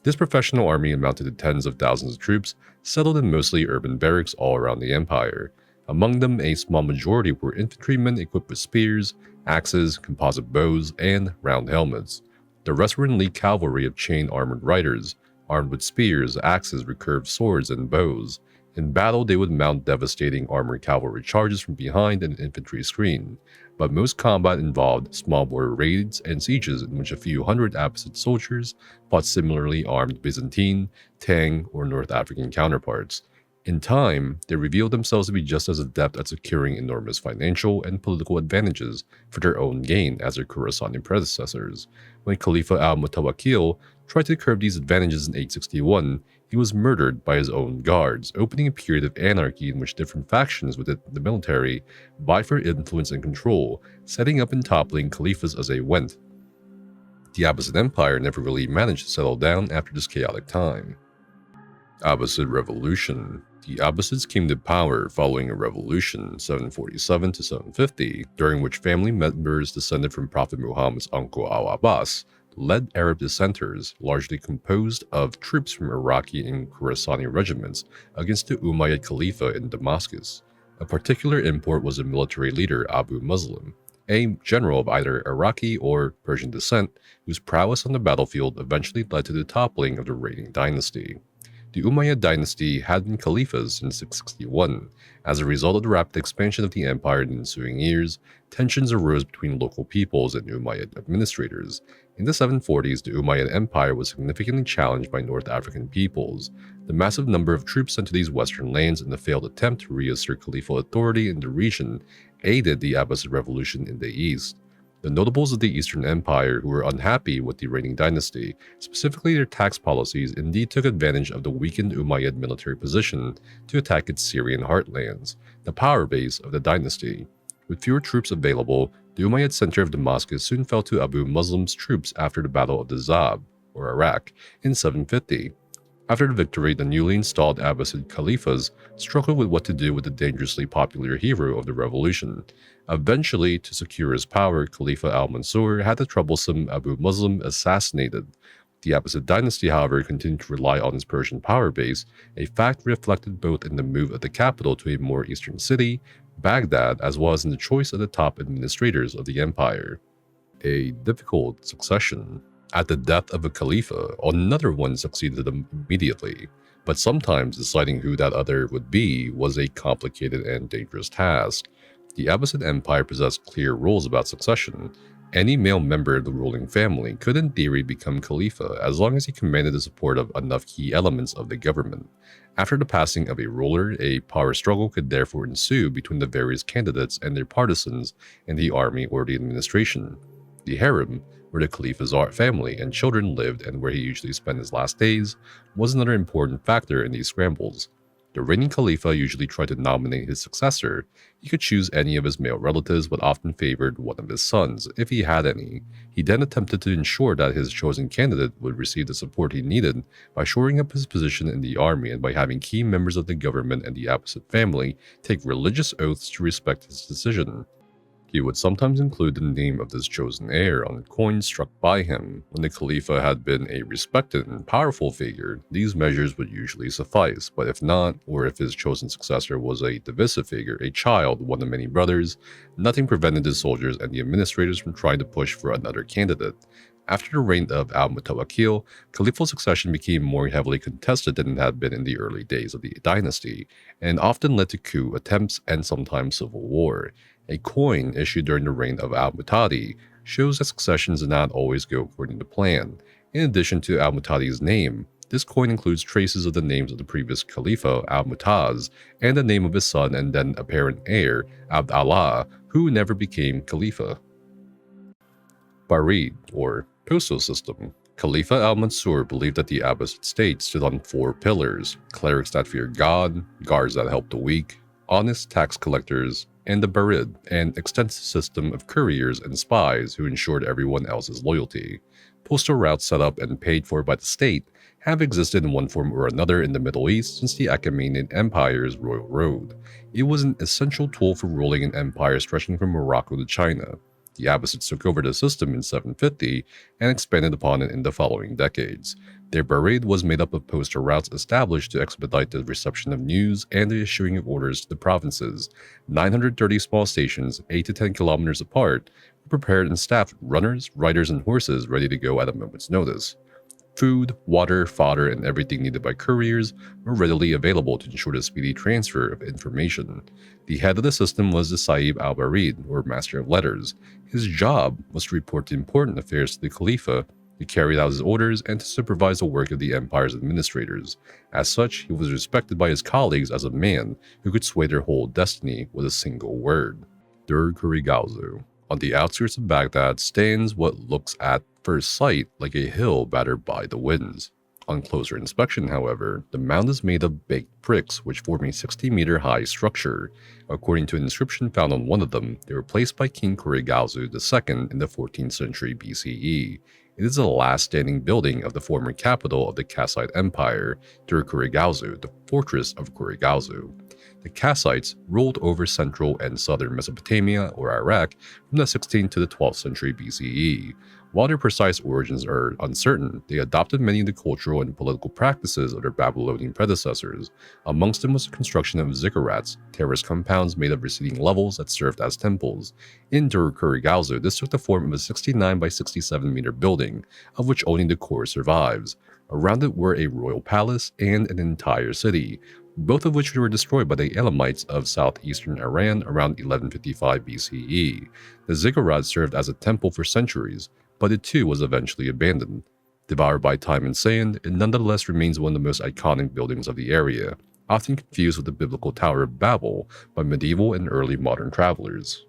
This professional army amounted to tens of thousands of troops, settled in mostly urban barracks all around the empire. Among them, a small majority were infantrymen equipped with spears, axes, composite bows, and round helmets. The rest were elite cavalry of chain-armored riders, armed with spears, axes, recurved swords, and bows. In battle, they would mount devastating armored cavalry charges from behind an infantry screen, but most combat involved small border raids and sieges in which a few hundred Abbasid soldiers fought similarly armed Byzantine, Tang, or North African counterparts. In time, they revealed themselves to be just as adept at securing enormous financial and political advantages for their own gain as their Khorasani predecessors. When Khalifa al-Mutawakkil tried to curb these advantages in 861, he was murdered by his own guards, opening a period of anarchy in which different factions within the military vied for influence and control, setting up and toppling caliphs as they went. The Abbasid Empire never really managed to settle down after this chaotic time. Abbasid Revolution. The Abbasids came to power following a revolution 747 to 750, during which family members descended from Prophet Muhammad's uncle Al-Abbas led Arab dissenters, largely composed of troops from Iraqi and Khorasani regiments, against the Umayyad Khalifa in Damascus. A particular import was a military leader Abu Muslim, a general of either Iraqi or Persian descent, whose prowess on the battlefield eventually led to the toppling of the reigning dynasty. The Umayyad dynasty had been caliphs since 661. As a result of the rapid expansion of the empire in the ensuing years, tensions arose between local peoples and Umayyad administrators. In the 740s, the Umayyad Empire was significantly challenged by North African peoples. The massive number of troops sent to these western lands and the failed attempt to reassert caliphal authority in the region aided the Abbasid revolution in the east. The notables of the Eastern Empire who were unhappy with the reigning dynasty, specifically their tax policies, indeed took advantage of the weakened Umayyad military position to attack its Syrian heartlands, the power base of the dynasty. With fewer troops available, the Umayyad center of Damascus soon fell to Abu Muslim's troops after the Battle of the Zab, or Iraq, in 750. After the victory, the newly installed Abbasid caliphs struggled with what to do with the dangerously popular hero of the revolution. Eventually, to secure his power, Khalifa al-Mansur had the troublesome Abu Muslim assassinated. The Abbasid dynasty, however, continued to rely on its Persian power base, a fact reflected both in the move of the capital to a more eastern city, Baghdad, as well as in the choice of the top administrators of the empire. A difficult succession. At the death of a Khalifa, another one succeeded him immediately, but sometimes deciding who that other would be was a complicated and dangerous task. The Abbasid Empire possessed clear rules about succession. Any male member of the ruling family could in theory become Khalifa as long as he commanded the support of enough key elements of the government. After the passing of a ruler, a power struggle could therefore ensue between the various candidates and their partisans in the army or the administration. The harem, where the Khalifa's family and children lived and where he usually spent his last days, was another important factor in these scrambles. The reigning Khalifa usually tried to nominate his successor. He could choose any of his male relatives but often favored one of his sons, if he had any. He then attempted to ensure that his chosen candidate would receive the support he needed by shoring up his position in the army and by having key members of the government and the Abbasid family take religious oaths to respect his decision. He would sometimes include the name of this chosen heir on coins struck by him. When the Khalifa had been a respected and powerful figure, these measures would usually suffice, but if not, or if his chosen successor was a divisive figure, a child, one of many brothers, nothing prevented the soldiers and the administrators from trying to push for another candidate. After the reign of al-Mutawakkil, caliphal succession became more heavily contested than it had been in the early days of the dynasty, and often led to coup attempts and sometimes civil war. A coin issued during the reign of al-Mu'tadi shows that successions did not always go according to plan. In addition to al-Mu'tadi's name, this coin includes traces of the names of the previous Khalifa, al-Mu'taz, and the name of his son and then apparent heir, ApoAlaia, who never became Khalifa. Barid, or postal system. Khalifa al-Mansur believed that the Abbasid state stood on 4 pillars: clerics that feared God, guards that helped the weak, honest tax collectors, and the Barid, an extensive system of couriers and spies who ensured everyone else's loyalty. Postal routes set up and paid for by the state have existed in one form or another in the Middle East since the Achaemenid Empire's Royal Road. It was an essential tool for ruling an empire stretching from Morocco to China. The Abbasids took over the system in 750 and expanded upon it in the following decades. Their Barid was made up of postal routes established to expedite the reception of news and the issuing of orders to the provinces. 930 small stations, 8 to 10 kilometers apart, were prepared and staffed with runners, riders, and horses ready to go at a moment's notice. Food, water, fodder, and everything needed by couriers were readily available to ensure the speedy transfer of information. The head of the system was the Sahib al-Barid, or Master of Letters. His job was to report the important affairs to the Khalifa, to carry out his orders, and to supervise the work of the empire's administrators. As such, he was respected by his colleagues as a man who could sway their whole destiny with a single word. Dur-Kurigauzu. On the outskirts of Baghdad stands what looks at first sight like a hill battered by the winds. On closer inspection, however, the mound is made of baked bricks which form a 60-meter high structure. According to an inscription found on one of them, they were placed by King Kurigauzu II in the 14th century BCE. It is the last standing building of the former capital of the Kassite Empire, Dur-Kurigalzu, the fortress of Kurigalzu. The Kassites ruled over central and southern Mesopotamia, or Iraq, from the 16th to the 12th century BCE. While their precise origins are uncertain, they adopted many of the cultural and political practices of their Babylonian predecessors. Amongst them was the construction of ziggurats, terraced compounds made of receding levels that served as temples. In Dur-Kurigalzu, this took the form of a 69 by 67 meter building, of which only the core survives. Around it were a royal palace and an entire city, both of which were destroyed by the Elamites of southeastern Iran around 1155 BCE. The ziggurat served as a temple for centuries, but it too was eventually abandoned. Devoured by time and sand, it nonetheless remains one of the most iconic buildings of the area, often confused with the biblical Tower of Babel by medieval and early modern travelers.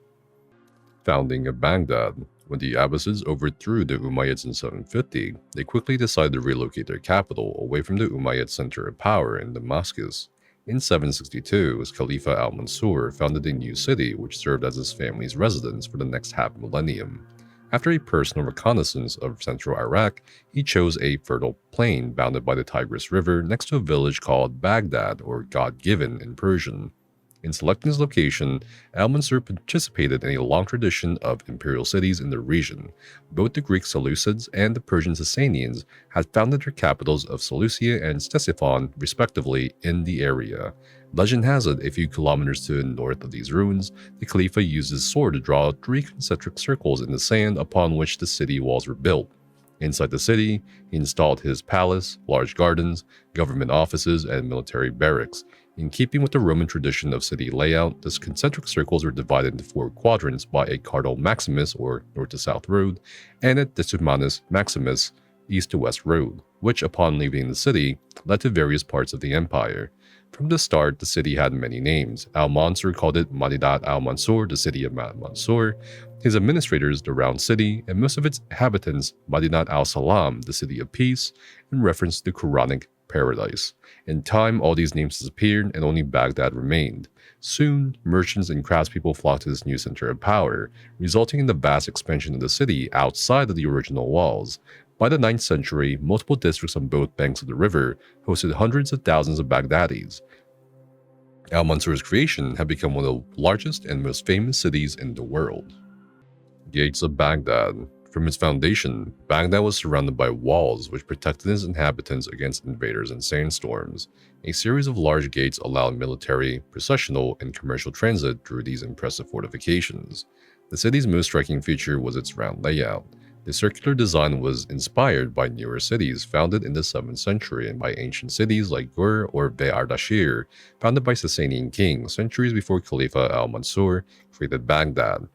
Founding of Baghdad. When the Abbasids overthrew the Umayyads in 750, they quickly decided to relocate their capital away from the Umayyad center of power in Damascus. In 762, Khalifa al-Mansur founded a new city which served as his family's residence for the next half millennium. After a personal reconnaissance of central Iraq, he chose a fertile plain bounded by the Tigris River next to a village called Baghdad, or God-given in Persian. In selecting his location, al-Mansur participated in a long tradition of imperial cities in the region. Both the Greek Seleucids and the Persian Sasanians had founded their capitals of Seleucia and Ctesiphon, respectively, in the area. Legend has it, a few kilometers to the north of these ruins, the Khalifa used his sword to draw 3 concentric circles in the sand upon which the city walls were built. Inside the city, he installed his palace, large gardens, government offices, and military barracks. In keeping with the Roman tradition of city layout, the concentric circles were divided into 4 quadrants by a Cardinal Maximus, or north-to-south road, and a Decimanus Maximus, east-to-west road, which, upon leaving the city, led to various parts of the empire. From the start, the city had many names. Al-Mansur called it Madidat al-Mansur, the city of Mansur, his administrators the Round City, and most of its inhabitants Madinat al-Salam, the city of peace, in reference to the Quranic paradise. In time, all these names disappeared and only Baghdad remained. Soon, merchants and craftspeople flocked to this new center of power, resulting in the vast expansion of the city outside of the original walls. By the 9th century, multiple districts on both banks of the river hosted hundreds of thousands of Baghdadis. Al-Mansur's creation had become one of the largest and most famous cities in the world. Gates of Baghdad. From its foundation, Baghdad was surrounded by walls which protected its inhabitants against invaders and sandstorms. A series of large gates allowed military, processional, and commercial transit through these impressive fortifications. The city's most striking feature was its round layout. The circular design was inspired by newer cities founded in the 7th century and by ancient cities like Gur or Ardashir, founded by Sasanian kings centuries before Khalifa al-Mansur created Baghdad.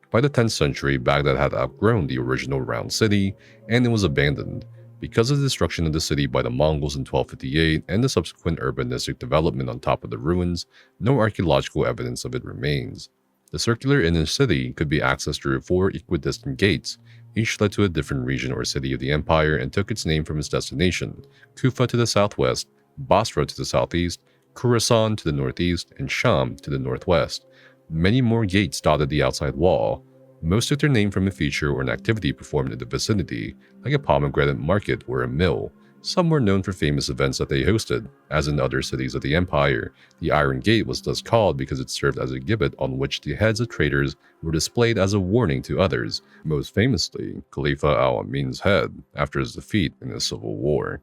By the 10th century, Baghdad had outgrown the original round city, and it was abandoned. Because of the destruction of the city by the Mongols in 1258 and the subsequent urbanistic development on top of the ruins, no archaeological evidence of it remains. The circular inner city could be accessed through 4 equidistant gates. Each led to a different region or city of the empire and took its name from its destination: Kufa to the southwest, Basra to the southeast, Khorasan to the northeast, and Sham to the northwest. Many more gates dotted the outside wall. Most took their name from a feature or an activity performed in the vicinity, like a pomegranate market or a mill. Some were known for famous events that they hosted. As in other cities of the empire, the Iron Gate was thus called because it served as a gibbet on which the heads of traitors were displayed as a warning to others, most famously Khalifa al-Amin's head after his defeat in the civil war.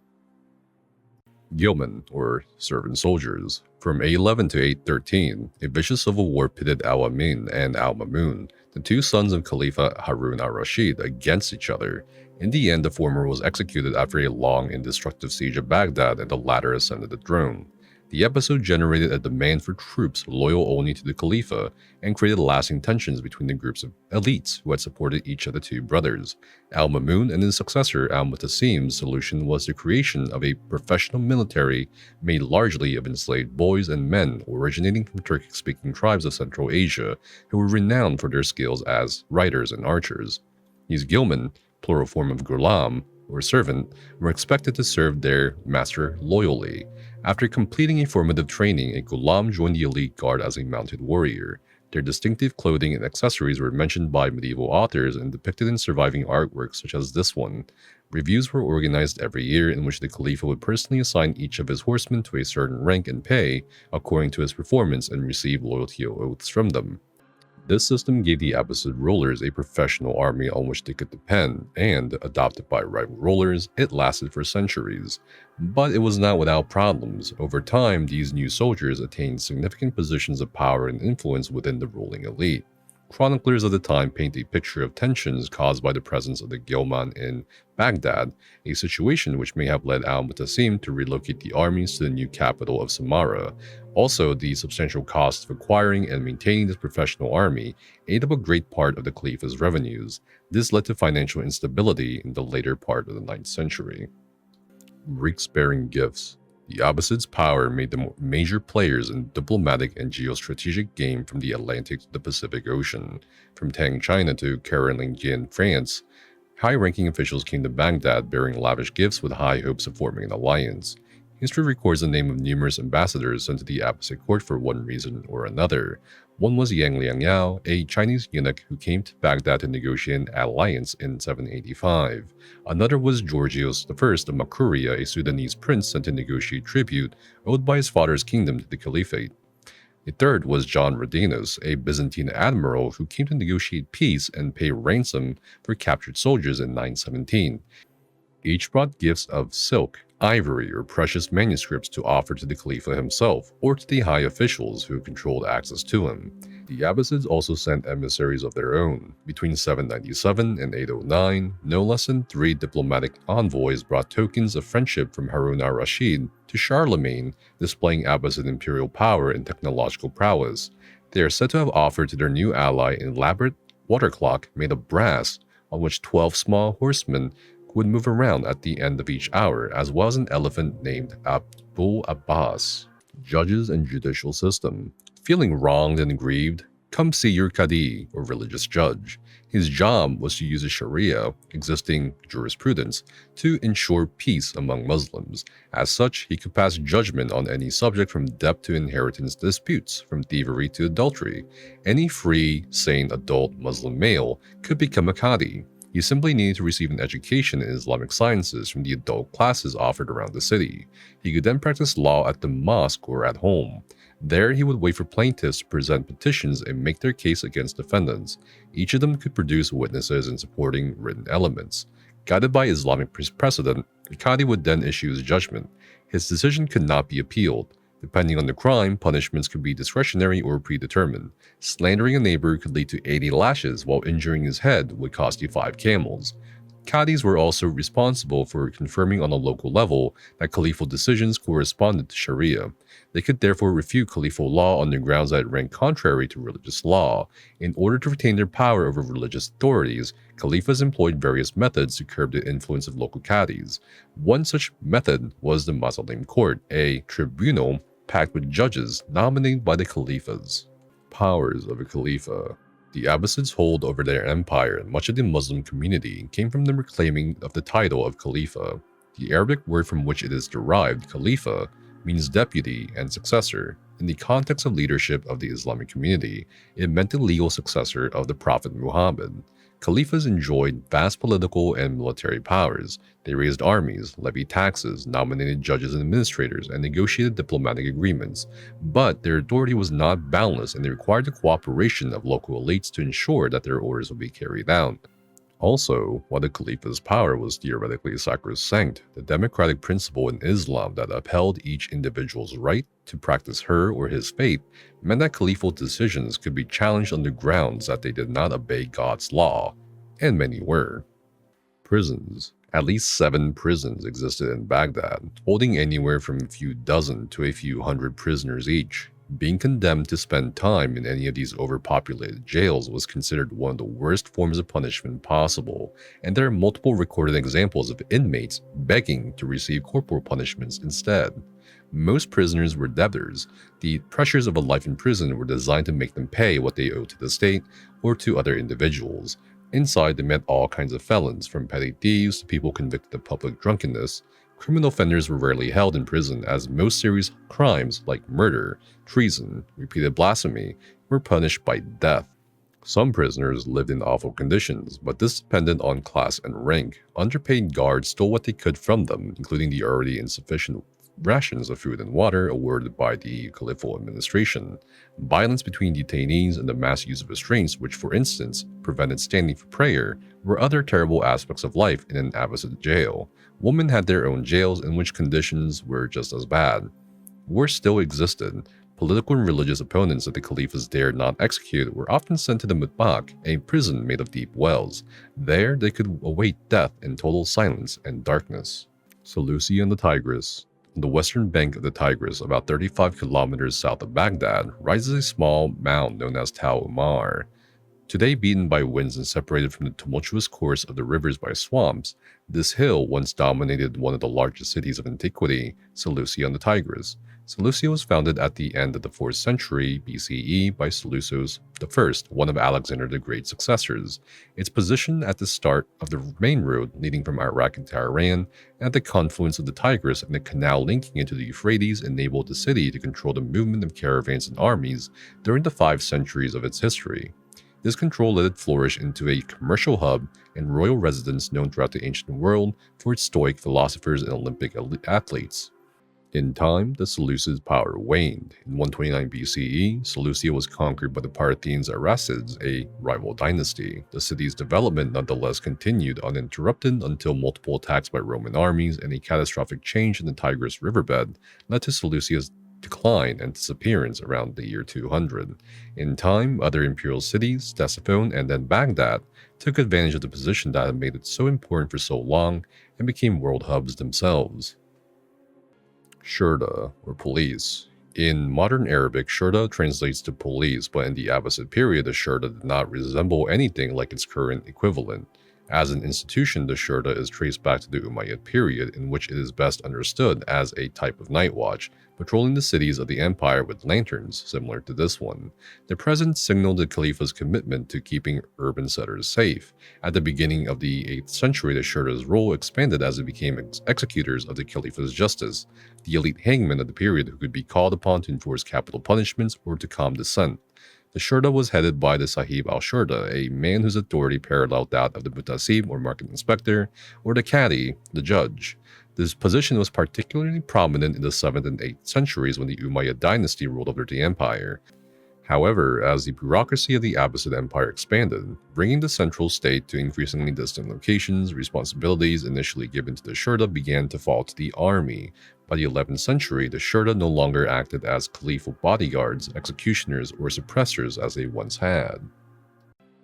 Yeomen, or servant soldiers. From 811 to 813, a vicious civil war pitted al-Amin and al-Mamun, the 2 sons of Khalifa Harun al-Rashid, against each other. In the end, the former was executed after a long and destructive siege of Baghdad, and the latter ascended the throne. The episode generated a demand for troops loyal only to the Khalifa and created lasting tensions between the groups of elites who had supported each of the 2 brothers. Al-Mamun and his successor Al-Mutasim's solution was the creation of a professional military made largely of enslaved boys and men originating from Turkic-speaking tribes of Central Asia who were renowned for their skills as riders and archers. These gilmen, plural form of ghulam, or servant, were expected to serve their master loyally. After completing a formative training, a ghulam joined the elite guard as a mounted warrior. Their distinctive clothing and accessories were mentioned by medieval authors and depicted in surviving artworks such as this one. Reviews were organized every year in which the Khalifa would personally assign each of his horsemen to a certain rank and pay according to his performance and receive loyalty oaths from them. This system gave the Abbasid rulers a professional army on which they could depend, and, adopted by rival rulers, it lasted for centuries. But it was not without problems. Over time, these new soldiers attained significant positions of power and influence within the ruling elite. Chroniclers of the time paint a picture of tensions caused by the presence of the Ghilman in Baghdad, a situation which may have led al-Mutassim to relocate the armies to the new capital of Samarra. Also, the substantial cost of acquiring and maintaining this professional army ate up a great part of the Khalifa's revenues. This led to financial instability in the later part of the 9th century. Greeks-bearing gifts. The Abbasids' power made them major players in diplomatic and geostrategic game from the Atlantic to the Pacific Ocean. From Tang China to Carolingian France, high-ranking officials came to Baghdad bearing lavish gifts with high hopes of forming an alliance. History records the name of numerous ambassadors sent to the Abbasid court for one reason or another. One was Yang Liangyao, a Chinese eunuch who came to Baghdad to negotiate an alliance in 785. Another was Georgios I of Makuria, a Sudanese prince sent to negotiate tribute owed by his father's kingdom to the caliphate. A third was John Rodinos, a Byzantine admiral who came to negotiate peace and pay ransom for captured soldiers in 917. Each brought gifts of silk, ivory, or precious manuscripts to offer to the Khalifa himself or to the high officials who controlled access to him. The Abbasids also sent emissaries of their own. Between 797 and 809, no less than 3 diplomatic envoys brought tokens of friendship from Harun al-Rashid to Charlemagne, displaying Abbasid imperial power and technological prowess. They are said to have offered to their new ally an elaborate water clock made of brass, on which 12 small horsemen would move around at the end of each hour, as well as an elephant named Abul Abbas. Judges and judicial system. Feeling wronged and aggrieved? Come see your Qadi, or religious judge. His job was to use the Sharia, existing jurisprudence, to ensure peace among Muslims. As such, he could pass judgment on any subject from debt to inheritance disputes, from thievery to adultery. Any free, sane adult Muslim male could become a Qadi. You simply needed to receive an education in Islamic sciences from the adult classes offered around the city. He could then practice law at the mosque or at home. There, he would wait for plaintiffs to present petitions and make their case against defendants. Each of them could produce witnesses and supporting written elements. Guided by Islamic precedent, the Qadi would then issue his judgment. His decision could not be appealed. Depending on the crime, punishments could be discretionary or predetermined. Slandering a neighbor could lead to 80 lashes, while injuring his head would cost you 5 camels. Qadis were also responsible for confirming on a local level that caliphal decisions corresponded to Sharia. They could therefore refute caliphal law on the grounds that it ran contrary to religious law. In order to retain their power over religious authorities, caliphs employed various methods to curb the influence of local Qadis. One such method was the Mazalim court, a tribunal packed with judges nominated by the caliphs. Powers of a Khalifa. The Abbasids' hold over their empire and much of the Muslim community came from the reclaiming of the title of Khalifa. The Arabic word from which it is derived, Khalifa, means deputy and successor. In the context of leadership of the Islamic community, it meant the legal successor of the Prophet Muhammad. Caliphs enjoyed vast political and military powers. They raised armies, levied taxes, nominated judges and administrators, and negotiated diplomatic agreements. But their authority was not boundless, and they required the cooperation of local elites to ensure that their orders would be carried out. Also, while the Caliph's power was theoretically sacrosanct, the democratic principle in Islam that upheld each individual's right to practice her or his faith meant that caliphal decisions could be challenged on the grounds that they did not obey God's law, and many were. Prisons. At least 7 prisons existed in Baghdad, holding anywhere from a few dozen to a few hundred prisoners each. Being condemned to spend time in any of these overpopulated jails was considered one of the worst forms of punishment possible, and there are multiple recorded examples of inmates begging to receive corporal punishments instead. Most prisoners were debtors. The pressures of a life in prison were designed to make them pay what they owed to the state or to other individuals. Inside, they met all kinds of felons, from petty thieves to people convicted of public drunkenness. Criminal offenders were rarely held in prison, as most serious crimes like murder, treason, repeated blasphemy, were punished by death. Some prisoners lived in awful conditions, but this depended on class and rank. Underpaid guards stole what they could from them, including the already insufficient rations of food and water awarded by the caliphal administration. Violence between detainees and the mass use of restraints, which for instance prevented standing for prayer, were other terrible aspects of life in an Abbasid jail. Women had their own jails in which conditions were just as bad. War still existed. Political and religious opponents that the caliphs dared not execute were often sent to the Mutbaq, a prison made of deep wells. There they could await death in total silence and darkness. Seleucia and the Tigris. On the western bank of the Tigris, about 35 kilometers south of Baghdad, rises a small mound known as Tal Umar. Today beaten by winds and separated from the tumultuous course of the rivers by swamps, this hill once dominated one of the largest cities of antiquity, Seleucia on the Tigris. Seleucia was founded at the end of the 4th century BCE by Seleucus I, one of Alexander the Great's successors. Its position at the start of the main road leading from Iraq into Iran, and at the confluence of the Tigris and the canal linking it to the Euphrates, enabled the city to control the movement of caravans and armies during the 5 centuries of its history. This control let it flourish into a commercial hub and royal residence known throughout the ancient world for its Stoic philosophers and Olympic athletes. In time, the Seleucid power waned. In 129 BCE, Seleucia was conquered by the Parthians Arsacids, a rival dynasty. The city's development nonetheless continued uninterrupted until multiple attacks by Roman armies and a catastrophic change in the Tigris riverbed led to Seleucia's decline and disappearance around the year 200. In time, other imperial cities, Ctesiphon and then Baghdad, took advantage of the position that had made it so important for so long and became world hubs themselves. Shurta, or police. In modern Arabic, Shurta translates to police, but in the Abbasid period, the Shurta did not resemble anything like its current equivalent. As an institution, the Shurta is traced back to the Umayyad period, in which it is best understood as a type of night watch, patrolling the cities of the empire with lanterns, similar to this one. Their presence signaled the Caliph's commitment to keeping urban setters safe. At the beginning of the 8th century, the Shurta's role expanded as it became executors of the Caliph's justice, the elite hangmen of the period who could be called upon to enforce capital punishments or to calm dissent. The Shurta was headed by the Sahib al-Shurta, a man whose authority paralleled that of the Mutasib or market inspector, or the Qadi, the judge. This position was particularly prominent in the 7th and 8th centuries when the Umayyad dynasty ruled over the empire. However, as the bureaucracy of the Abbasid Empire expanded, bringing the central state to increasingly distant locations, responsibilities initially given to the Shurta began to fall to the army. By the 11th century, the Shurta no longer acted as caliphal bodyguards, executioners, or suppressors as they once had.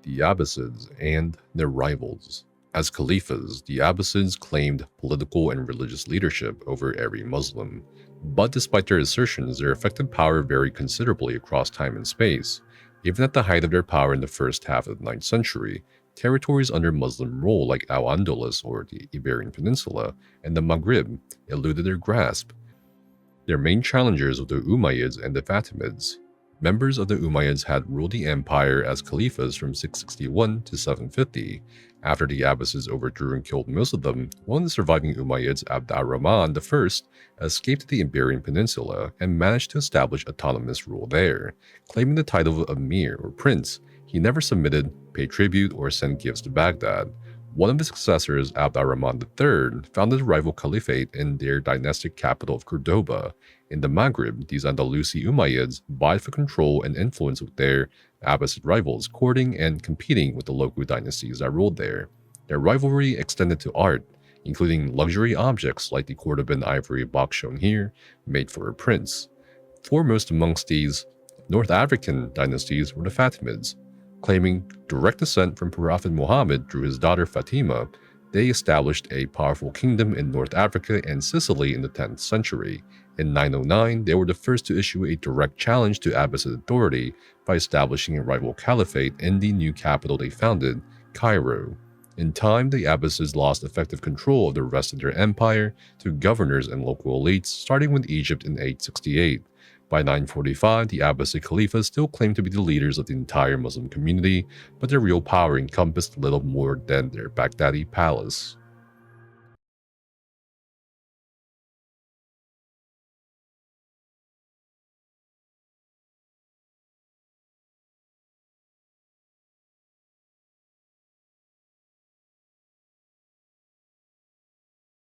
The Abbasids and their rivals. As caliphs, the Abbasids claimed political and religious leadership over every Muslim. But despite their assertions, their effective power varied considerably across time and space. Even at the height of their power in the first half of the 9th century, territories under Muslim rule like Al-Andalus or the Iberian Peninsula and the Maghrib eluded their grasp. Their main challengers were the Umayyads and the Fatimids. Members of the Umayyads had ruled the empire as caliphs from 661 to 750. After the Abbasids overthrew and killed most of them, one of the surviving Umayyads, Abd ar-Rahman I, escaped to the Iberian Peninsula and managed to establish autonomous rule there. Claiming the title of Emir or Prince, he never submitted, paid tribute, or sent gifts to Baghdad. One of his successors, Abd ar-Rahman III, founded a rival caliphate in their dynastic capital of Cordoba. In the Maghrib, these Andalusi Umayyads vied for control and influence with their Abbasid rivals, courting and competing with the local dynasties that ruled there. Their rivalry extended to art, including luxury objects like the Cordoban ivory box shown here, made for a prince. Foremost amongst these North African dynasties were the Fatimids. Claiming direct descent from Prophet Muhammad through his daughter Fatima, they established a powerful kingdom in North Africa and Sicily in the 10th century. In 909, they were the first to issue a direct challenge to Abbasid authority by establishing a rival caliphate in the new capital they founded, Cairo. In time, the Abbasids lost effective control of the rest of their empire to governors and local elites, starting with Egypt in 868. By 945, the Abbasid Caliphs still claimed to be the leaders of the entire Muslim community, but their real power encompassed little more than their Baghdadi palace.